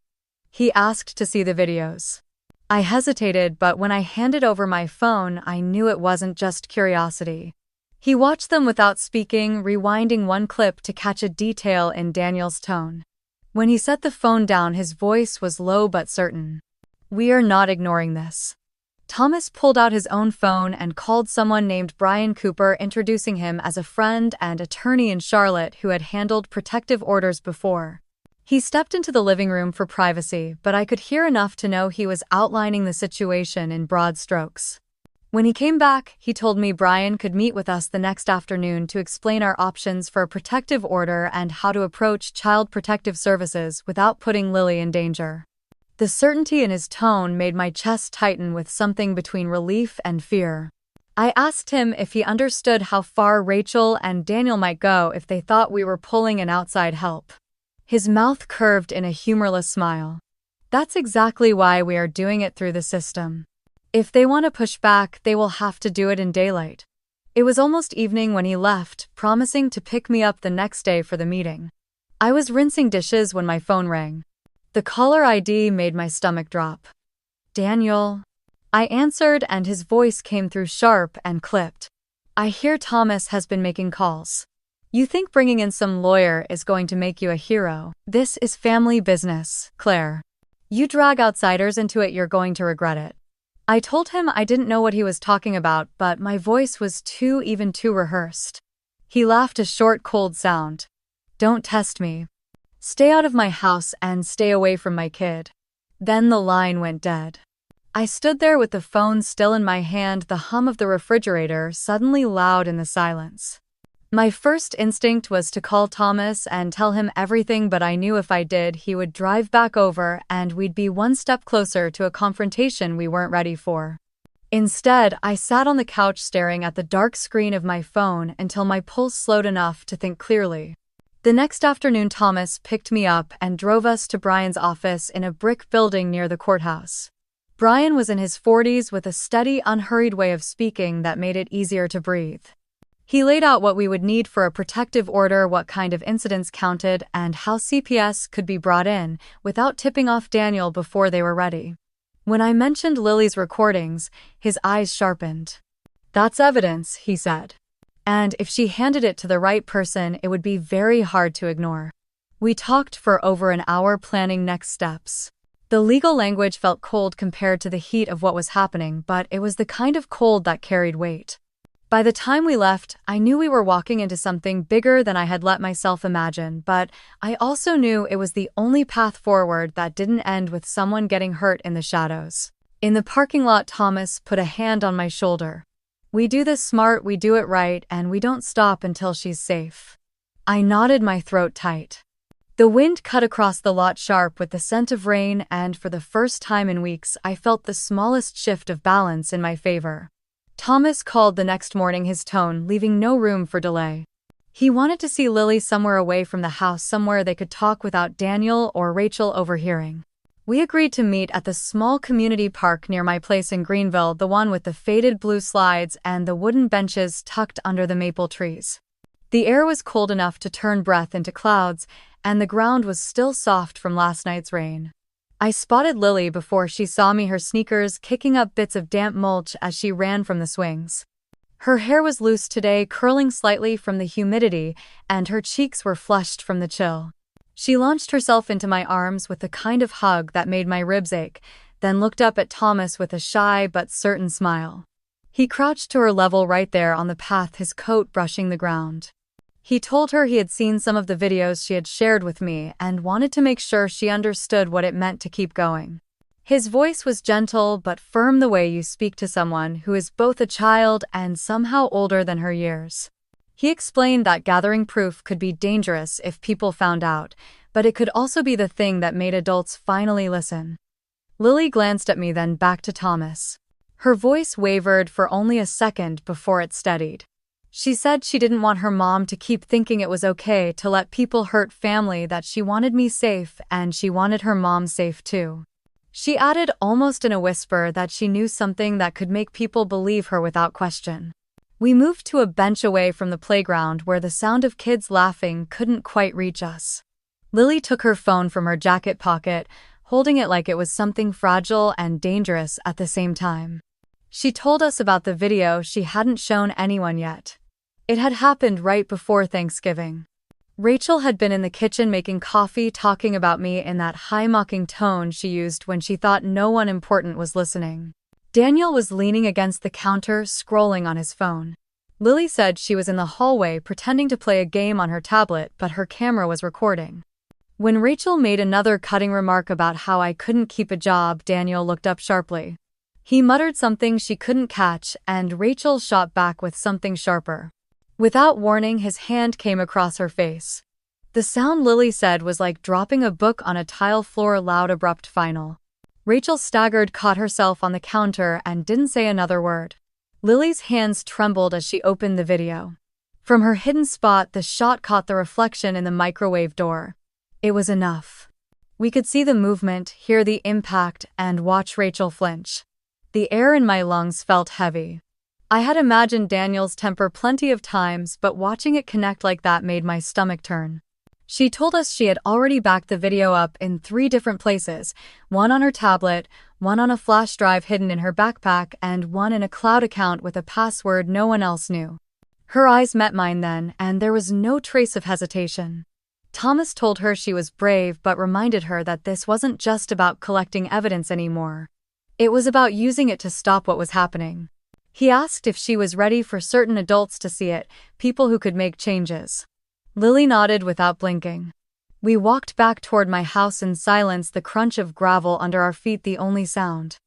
He asked to see the videos. I hesitated, but when I handed over my phone, I knew it wasn't just curiosity. He watched them without speaking, rewinding one clip to catch a detail in Daniel's tone. When he set the phone down, his voice was low but certain. "We are not ignoring this." Thomas pulled out his own phone and called someone named Brian Cooper, introducing him as a friend and attorney in Charlotte who had handled protective orders before. He stepped into the living room for privacy, but I could hear enough to know he was outlining the situation in broad strokes. When he came back, he told me Brian could meet with us the next afternoon to explain our options for a protective order and how to approach Child Protective Services without putting Lily in danger. The certainty in his tone made my chest tighten with something between relief and fear. I asked him if he understood how far Rachel and Daniel might go if they thought we were pulling in outside help. His mouth curved in a humorless smile. "That's exactly why we are doing it through the system. If they want to push back, they will have to do it in daylight." It was almost evening when he left, promising to pick me up the next day for the meeting. I was rinsing dishes when my phone rang. The caller ID made my stomach drop. "Daniel?" I answered, and his voice came through sharp and clipped. "I hear Thomas has been making calls. You think bringing in some lawyer is going to make you a hero? This is family business, Claire. You drag outsiders into it, you're going to regret it." I told him I didn't know what he was talking about, but my voice was too rehearsed. He laughed, a short, cold sound. "Don't test me. Stay out of my house and stay away from my kid." Then the line went dead. I stood there with the phone still in my hand, the hum of the refrigerator suddenly loud in the silence. My first instinct was to call Thomas and tell him everything, but I knew if I did, he would drive back over and we'd be one step closer to a confrontation we weren't ready for. Instead, I sat on the couch staring at the dark screen of my phone until my pulse slowed enough to think clearly. The next afternoon, Thomas picked me up and drove us to Brian's office in a brick building near the courthouse. Brian was in his 40s with a steady, unhurried way of speaking that made it easier to breathe. He laid out what we would need for a protective order, what kind of incidents counted, and how CPS could be brought in without tipping off Daniel before they were ready. When I mentioned Lily's recordings, his eyes sharpened. "That's evidence," he said. "And if she handed it to the right person, it would be very hard to ignore." We talked for over an hour planning next steps. The legal language felt cold compared to the heat of what was happening, but it was the kind of cold that carried weight. By the time we left, I knew we were walking into something bigger than I had let myself imagine, but I also knew it was the only path forward that didn't end with someone getting hurt in the shadows. In the parking lot, Thomas put a hand on my shoulder. "We do this smart, we do it right, and we don't stop until she's safe." I nodded, my throat tight. The wind cut across the lot sharp with the scent of rain, and for the first time in weeks, I felt the smallest shift of balance in my favor. Thomas called the next morning, his tone leaving no room for delay. He wanted to see Lily somewhere away from the house, somewhere they could talk without Daniel or Rachel overhearing. We agreed to meet at the small community park near my place in Greenville, the one with the faded blue slides and the wooden benches tucked under the maple trees. The air was cold enough to turn breath into clouds, and the ground was still soft from last night's rain. I spotted Lily before she saw me, her sneakers kicking up bits of damp mulch as she ran from the swings. Her hair was loose today, curling slightly from the humidity, and her cheeks were flushed from the chill. She launched herself into my arms with the kind of hug that made my ribs ache, then looked up at Thomas with a shy but certain smile. He crouched to her level right there on the path, his coat brushing the ground. He told her he had seen some of the videos she had shared with me and wanted to make sure she understood what it meant to keep going. His voice was gentle but firm, the way you speak to someone who is both a child and somehow older than her years. He explained that gathering proof could be dangerous if people found out, but it could also be the thing that made adults finally listen. Lily glanced at me, then back to Thomas. Her voice wavered for only a second before it steadied. She said she didn't want her mom to keep thinking it was okay to let people hurt family, that she wanted me safe and she wanted her mom safe too. She added almost in a whisper that she knew something that could make people believe her without question. We moved to a bench away from the playground where the sound of kids laughing couldn't quite reach us. Lily took her phone from her jacket pocket, holding it like it was something fragile and dangerous at the same time. She told us about the video she hadn't shown anyone yet. It had happened right before Thanksgiving. Rachel had been in the kitchen making coffee, talking about me in that high mocking tone she used when she thought no one important was listening. Daniel was leaning against the counter, scrolling on his phone. Lily said she was in the hallway pretending to play a game on her tablet, but her camera was recording. When Rachel made another cutting remark about how I couldn't keep a job, Daniel looked up sharply. He muttered something she couldn't catch, and Rachel shot back with something sharper. Without warning, his hand came across her face. The sound, Lily said, was like dropping a book on a tile floor, loud, abrupt, final. Rachel staggered, caught herself on the counter, and didn't say another word. Lily's hands trembled as she opened the video. From her hidden spot, the shot caught the reflection in the microwave door. It was enough. We could see the movement, hear the impact, and watch Rachel flinch. The air in my lungs felt heavy. I had imagined Daniel's temper plenty of times, but watching it connect like that made my stomach turn. She told us she had already backed the video up in 3 different places, one on her tablet, one on a flash drive hidden in her backpack, and one in a cloud account with a password no one else knew. Her eyes met mine then, and there was no trace of hesitation. Thomas told her she was brave, but reminded her that this wasn't just about collecting evidence anymore. It was about using it to stop what was happening. He asked if she was ready for certain adults to see it, people who could make changes. Lily nodded without blinking. We walked back toward my house in silence, the crunch of gravel under our feet the only sound.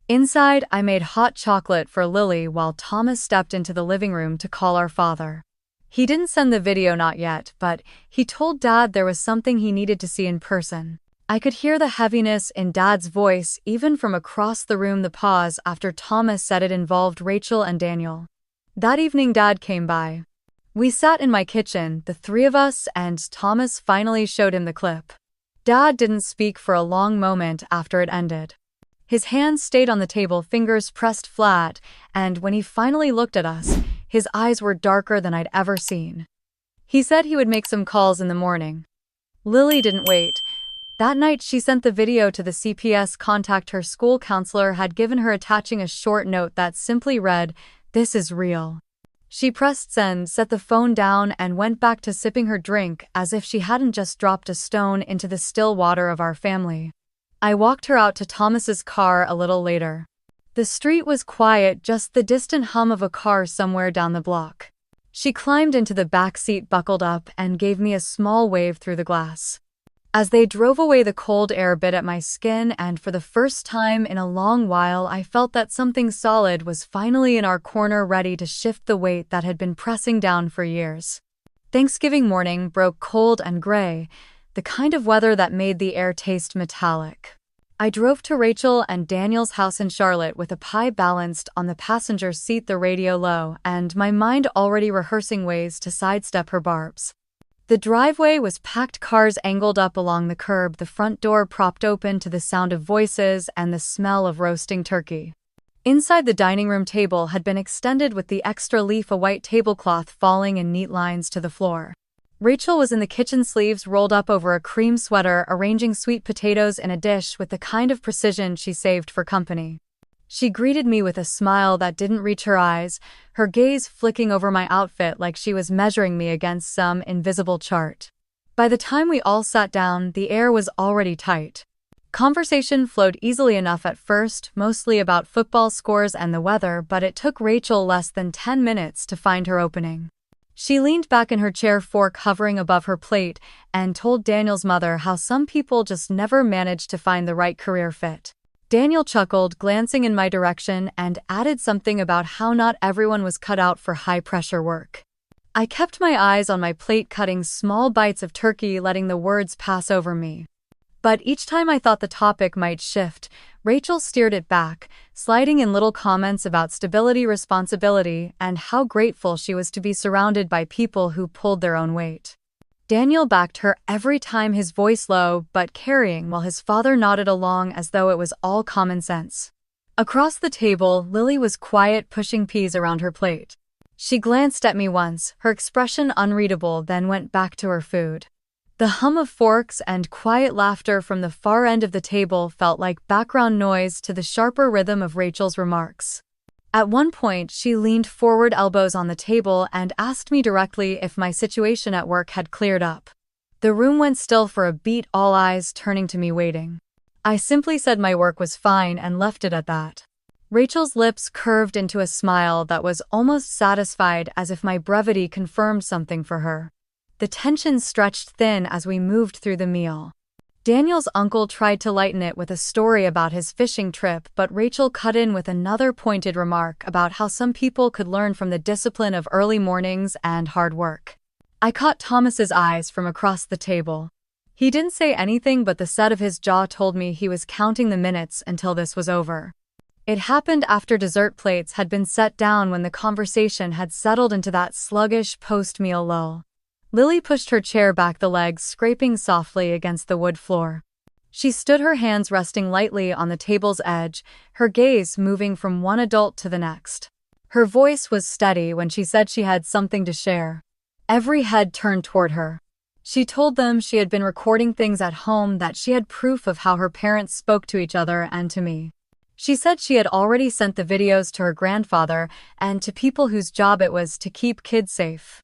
Inside, I made hot chocolate for Lily while Thomas stepped into the living room to call our father. He didn't send the video, not yet, but he told Dad there was something he needed to see in person. I could hear the heaviness in Dad's voice even from across the room. The pause after Thomas said it involved Rachel and Daniel. That evening Dad came by. We sat in my kitchen, the three of us, and Thomas finally showed him the clip. Dad didn't speak for a long moment after it ended. His hands stayed on the table, fingers pressed flat, and when he finally looked at us, his eyes were darker than I'd ever seen. He said he would make some calls in the morning. Lily didn't wait. That night she sent the video to the CPS contact her school counselor had given her, attaching a short note that simply read, "This is real." She pressed send, set the phone down, and went back to sipping her drink as if she hadn't just dropped a stone into the still water of our family. I walked her out to Thomas's car a little later. The street was quiet, just the distant hum of a car somewhere down the block. She climbed into the back seat, buckled up, and gave me a small wave through the glass. As they drove away, the cold air bit at my skin, and for the first time in a long while I felt that something solid was finally in our corner, ready to shift the weight that had been pressing down for years. Thanksgiving morning broke cold and gray, the kind of weather that made the air taste metallic. I drove to Rachel and Daniel's house in Charlotte with a pie balanced on the passenger seat, the radio low, and my mind already rehearsing ways to sidestep her barbs. The driveway was packed, cars angled up along the curb, the front door propped open to the sound of voices and the smell of roasting turkey. Inside, the dining room table had been extended with the extra leaf, a white tablecloth falling in neat lines to the floor. Rachel was in the kitchen, sleeves rolled up over a cream sweater, arranging sweet potatoes in a dish with the kind of precision she saved for company. She greeted me with a smile that didn't reach her eyes, her gaze flicking over my outfit like she was measuring me against some invisible chart. By the time we all sat down, the air was already tight. Conversation flowed easily enough at first, mostly about football scores and the weather, but it took Rachel less than 10 minutes to find her opening. She leaned back in her chair, fork hovering above her plate, and told Daniel's mother how some people just never manage to find the right career fit. Daniel chuckled, glancing in my direction, and added something about how not everyone was cut out for high-pressure work. I kept my eyes on my plate, cutting small bites of turkey, letting the words pass over me. But each time I thought the topic might shift, Rachel steered it back, sliding in little comments about stability, responsibility, and how grateful she was to be surrounded by people who pulled their own weight. Daniel backed her every time, his voice low but carrying, while his father nodded along as though it was all common sense. Across the table, Lily was quiet, pushing peas around her plate. She glanced at me once, her expression unreadable, then went back to her food. The hum of forks and quiet laughter from the far end of the table felt like background noise to the sharper rhythm of Rachel's remarks. At one point, she leaned forward, elbows on the table, and asked me directly if my situation at work had cleared up. The room went still for a beat, all eyes turning to me, waiting. I simply said my work was fine and left it at that. Rachel's lips curved into a smile that was almost satisfied, as if my brevity confirmed something for her. The tension stretched thin as we moved through the meal. Daniel's uncle tried to lighten it with a story about his fishing trip, but Rachel cut in with another pointed remark about how some people could learn from the discipline of early mornings and hard work. I caught Thomas's eyes from across the table. He didn't say anything, but the set of his jaw told me he was counting the minutes until this was over. It happened after dessert plates had been set down, when the conversation had settled into that sluggish post-meal lull. Lily pushed her chair back, the legs scraping softly against the wood floor. She stood, her hands resting lightly on the table's edge, her gaze moving from one adult to the next. Her voice was steady when she said she had something to share. Every head turned toward her. She told them she had been recording things at home, that she had proof of how her parents spoke to each other and to me. She said she had already sent the videos to her grandfather and to people whose job it was to keep kids safe.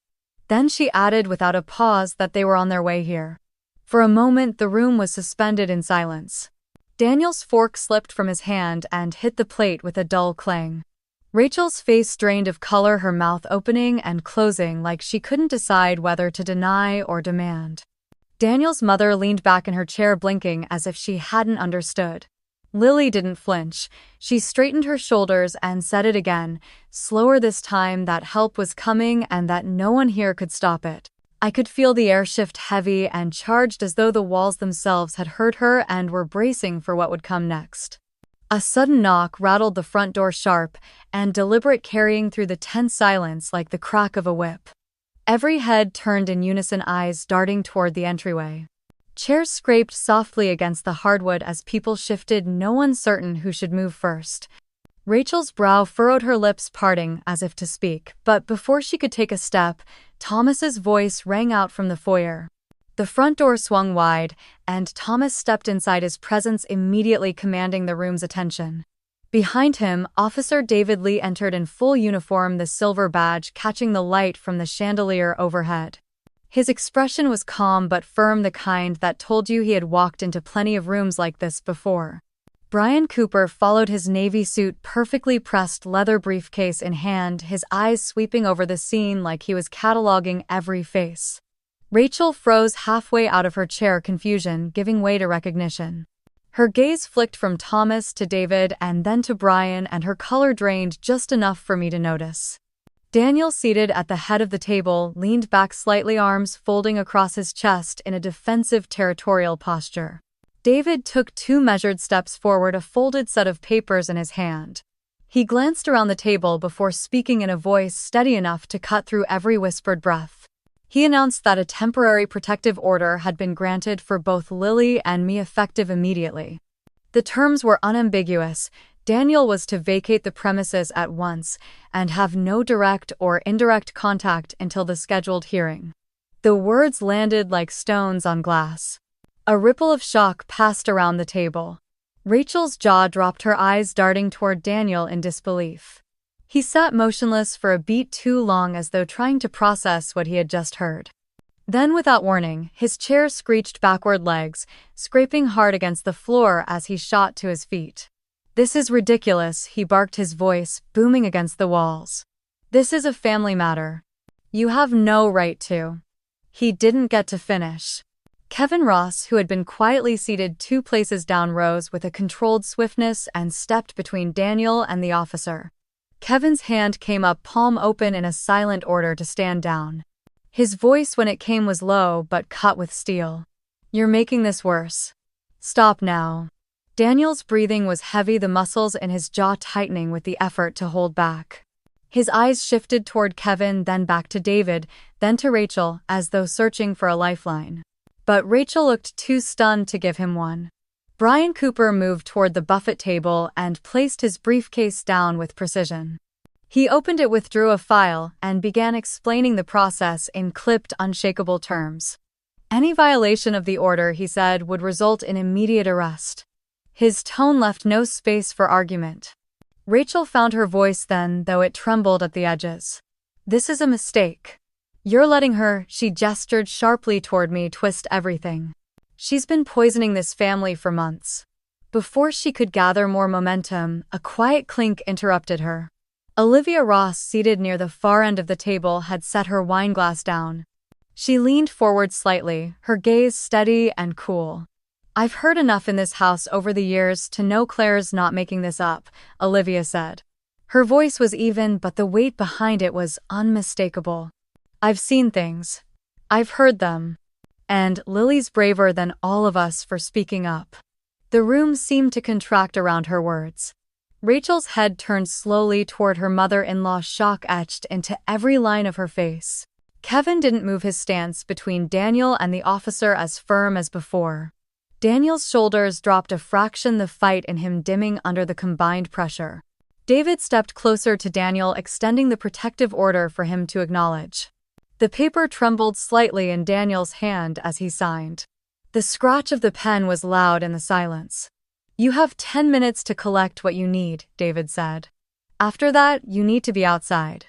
Then she added without a pause that they were on their way here. For a moment, the room was suspended in silence. Daniel's fork slipped from his hand and hit the plate with a dull clang. Rachel's face drained of color, her mouth opening and closing like she couldn't decide whether to deny or demand. Daniel's mother leaned back in her chair, blinking as if she hadn't understood. Lily didn't flinch. She straightened her shoulders and said it again, slower this time, that help was coming and that no one here could stop it. I could feel the air shift heavy and charged, as though the walls themselves had heard her and were bracing for what would come next. A sudden knock rattled the front door sharp and deliberate, carrying through the tense silence like the crack of a whip. Every head turned in unison, eyes darting toward the entryway. Chairs scraped softly against the hardwood as people shifted, no one certain who should move first. Rachel's brow furrowed, her lips parting as if to speak, but before she could take a step, Thomas's voice rang out from the foyer. The front door swung wide, and Thomas stepped inside, his presence immediately commanding the room's attention. Behind him, Officer David Lee entered in full uniform, the silver badge catching the light from the chandelier overhead. His expression was calm but firm, the kind that told you he had walked into plenty of rooms like this before. Brian Cooper followed, his navy suit perfectly pressed, leather briefcase in hand, his eyes sweeping over the scene like he was cataloging every face. Rachel froze halfway out of her chair, confusion giving way to recognition. Her gaze flicked from Thomas to David and then to Brian, and her color drained just enough for me to notice. Daniel, seated at the head of the table, leaned back slightly, arms folding across his chest in a defensive, territorial posture. David took 2 measured steps forward, a folded set of papers in his hand. He glanced around the table before speaking in a voice steady enough to cut through every whispered breath. He announced that a temporary protective order had been granted for both Lily and me, effective immediately. The terms were unambiguous. Daniel was to vacate the premises at once and have no direct or indirect contact until the scheduled hearing. The words landed like stones on glass. A ripple of shock passed around the table. Rachel's jaw dropped, her eyes darting toward Daniel in disbelief. He sat motionless for a beat too long, as though trying to process what he had just heard. Then, without warning, his chair screeched backward, legs scraping hard against the floor as he shot to his feet. "This is ridiculous," he barked, his voice booming against the walls. "This is a family matter. You have no right to." He didn't get to finish. Kevin Ross, who had been quietly seated 2 places down, rose with a controlled swiftness and stepped between Daniel and the officer. Kevin's hand came up, palm open, in a silent order to stand down. His voice, when it came, was low but cut with steel. "You're making this worse. Stop now." Daniel's breathing was heavy, the muscles in his jaw tightening with the effort to hold back. His eyes shifted toward Kevin, then back to David, then to Rachel, as though searching for a lifeline. But Rachel looked too stunned to give him one. Brian Cooper moved toward the buffet table and placed his briefcase down with precision. He opened it, withdrew a file, and began explaining the process in clipped, unshakable terms. Any violation of the order, he said, would result in immediate arrest. His tone left no space for argument. Rachel found her voice then, though it trembled at the edges. "This is a mistake. You're letting her," she gestured sharply toward me, "twist everything. She's been poisoning this family for months." Before she could gather more momentum, a quiet clink interrupted her. Olivia Ross, seated near the far end of the table, had set her wineglass down. She leaned forward slightly, her gaze steady and cool. "I've heard enough in this house over the years to know Claire's not making this up," Olivia said. Her voice was even, but the weight behind it was unmistakable. "I've seen things. I've heard them. And Lily's braver than all of us for speaking up." The room seemed to contract around her words. Rachel's head turned slowly toward her mother-in-law, shock etched into every line of her face. Kevin didn't move, his stance between Daniel and the officer as firm as before. Daniel's shoulders dropped a fraction, the fight in him dimming under the combined pressure. David stepped closer to Daniel, extending the protective order for him to acknowledge. The paper trembled slightly in Daniel's hand as he signed. The scratch of the pen was loud in the silence. "You have 10 minutes to collect what you need," David said. "After that, you need to be outside."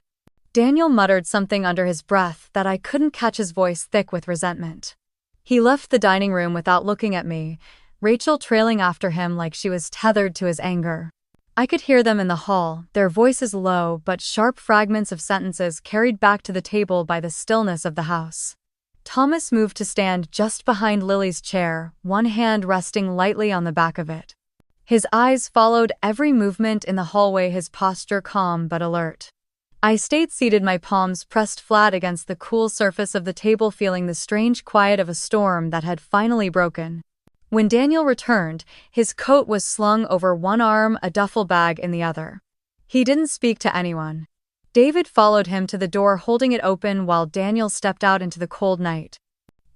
Daniel muttered something under his breath that I couldn't catch, his voice thick with resentment. He left the dining room without looking at me, Rachel trailing after him like she was tethered to his anger. I could hear them in the hall, their voices low but sharp, fragments of sentences carried back to the table by the stillness of the house. Thomas moved to stand just behind Lily's chair, one hand resting lightly on the back of it. His eyes followed every movement in the hallway, his posture calm but alert. I stayed seated, my palms pressed flat against the cool surface of the table, feeling the strange quiet of a storm that had finally broken. When Daniel returned, his coat was slung over one arm, a duffel bag in the other. He didn't speak to anyone. David followed him to the door, holding it open while Daniel stepped out into the cold night.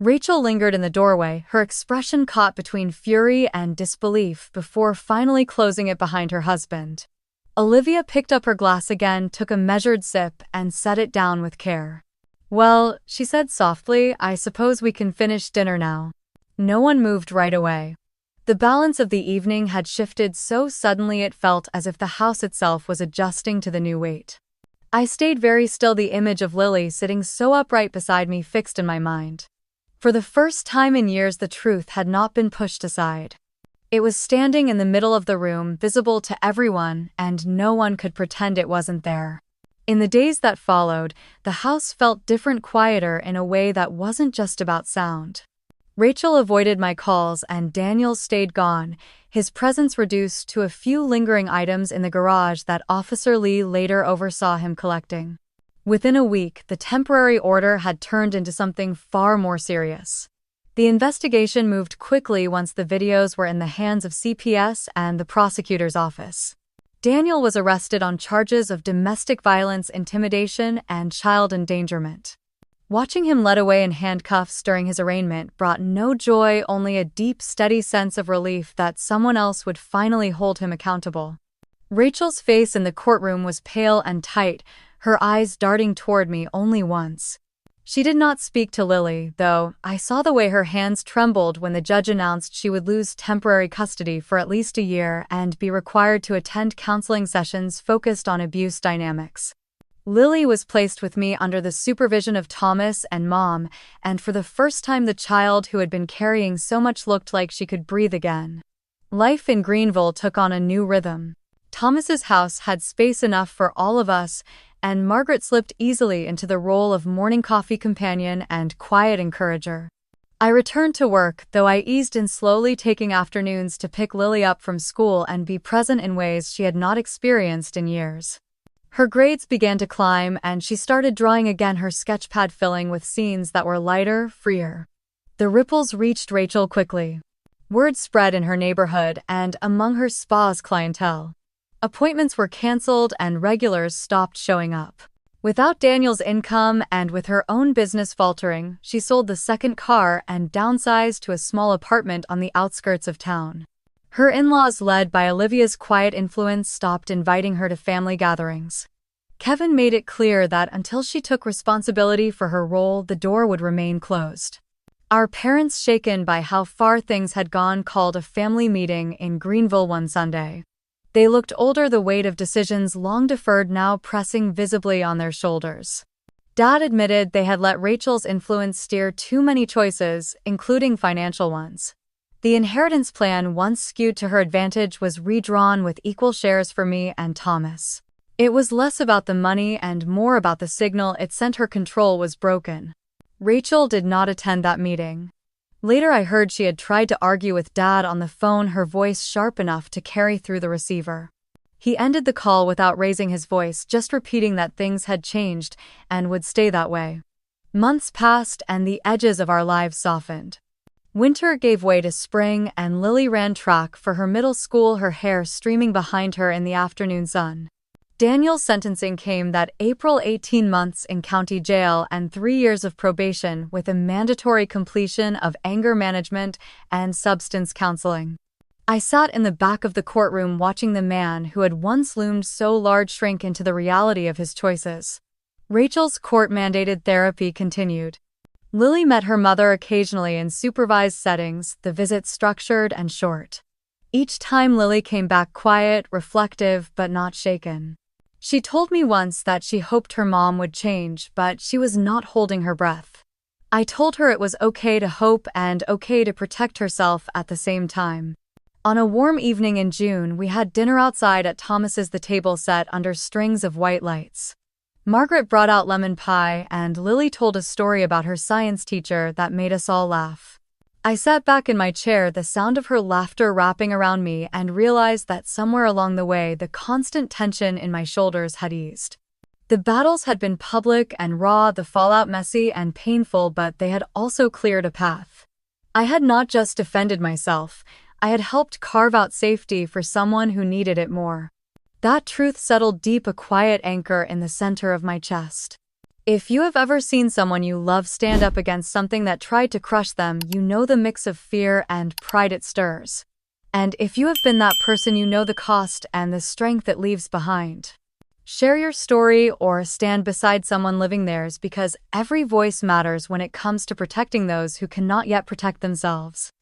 Rachel lingered in the doorway, her expression caught between fury and disbelief before finally closing it behind her husband. Olivia picked up her glass again, took a measured sip, and set it down with care. "Well," she said softly, "I suppose we can finish dinner now." No one moved right away. The balance of the evening had shifted so suddenly it felt as if the house itself was adjusting to the new weight. I stayed very still, the image of Lily sitting so upright beside me fixed in my mind. For the first time in years, the truth had not been pushed aside. It was standing in the middle of the room, visible to everyone, and no one could pretend it wasn't there. In the days that followed, the house felt different, quieter in a way that wasn't just about sound. Rachel avoided my calls and Daniel stayed gone, his presence reduced to a few lingering items in the garage that Officer Lee later oversaw him collecting. Within a week, the temporary order had turned into something far more serious. The investigation moved quickly once the videos were in the hands of CPS and the prosecutor's office. Daniel was arrested on charges of domestic violence, intimidation, and child endangerment. Watching him led away in handcuffs during his arraignment brought no joy, only a deep, steady sense of relief that someone else would finally hold him accountable. Rachel's face in the courtroom was pale and tight, her eyes darting toward me only once. She did not speak to Lily, though. I saw the way her hands trembled when the judge announced she would lose temporary custody for at least a year and be required to attend counseling sessions focused on abuse dynamics. Lily was placed with me under the supervision of Thomas and Mom, and for the first time the child who had been carrying so much looked like she could breathe again. Life in Greenville took on a new rhythm. Thomas's house had space enough for all of us, and Margaret slipped easily into the role of morning coffee companion and quiet encourager. I returned to work, though I eased in slowly, taking afternoons to pick Lily up from school and be present in ways she had not experienced in years. Her grades began to climb, and she started drawing again, her sketchpad filling with scenes that were lighter, freer. The ripples reached Rachel quickly. Word spread in her neighborhood and among her spa's clientele. Appointments were canceled and regulars stopped showing up. Without Daniel's income and with her own business faltering, she sold the second car and downsized to a small apartment on the outskirts of town. Her in-laws, led by Olivia's quiet influence, stopped inviting her to family gatherings. Kevin made it clear that until she took responsibility for her role, the door would remain closed. Our parents, shaken by how far things had gone, called a family meeting in Greenville one Sunday. They looked older, the weight of decisions long deferred now pressing visibly on their shoulders. Dad admitted they had let Rachel's influence steer too many choices, including financial ones. The inheritance plan, once skewed to her advantage, was redrawn with equal shares for me and Thomas. It was less about the money and more about the signal it sent. Her control was broken. Rachel did not attend that meeting. Later I heard she had tried to argue with Dad on the phone, her voice sharp enough to carry through the receiver. He ended the call without raising his voice, just repeating that things had changed and would stay that way. Months passed and the edges of our lives softened. Winter gave way to spring and Lily ran track for her middle school, her hair streaming behind her in the afternoon sun. Daniel's sentencing came that April, 18 months in county jail and 3 years of probation with a mandatory completion of anger management and substance counseling. I sat in the back of the courtroom watching the man who had once loomed so large shrink into the reality of his choices. Rachel's court-mandated therapy continued. Lily met her mother occasionally in supervised settings, the visits structured and short. Each time Lily came back quiet, reflective, but not shaken. She told me once that she hoped her mom would change, but she was not holding her breath. I told her it was okay to hope and okay to protect herself at the same time. On a warm evening in June, we had dinner outside at Thomas's, the table set under strings of white lights. Margaret brought out lemon pie, and Lily told a story about her science teacher that made us all laugh. I sat back in my chair, the sound of her laughter wrapping around me, and realized that somewhere along the way, the constant tension in my shoulders had eased. The battles had been public and raw, the fallout messy and painful, but they had also cleared a path. I had not just defended myself, I had helped carve out safety for someone who needed it more. That truth settled deep, a quiet anchor in the center of my chest. If you have ever seen someone you love stand up against something that tried to crush them, you know the mix of fear and pride it stirs. And if you have been that person, you know the cost and the strength it leaves behind. Share your story or stand beside someone living theirs, because every voice matters when it comes to protecting those who cannot yet protect themselves.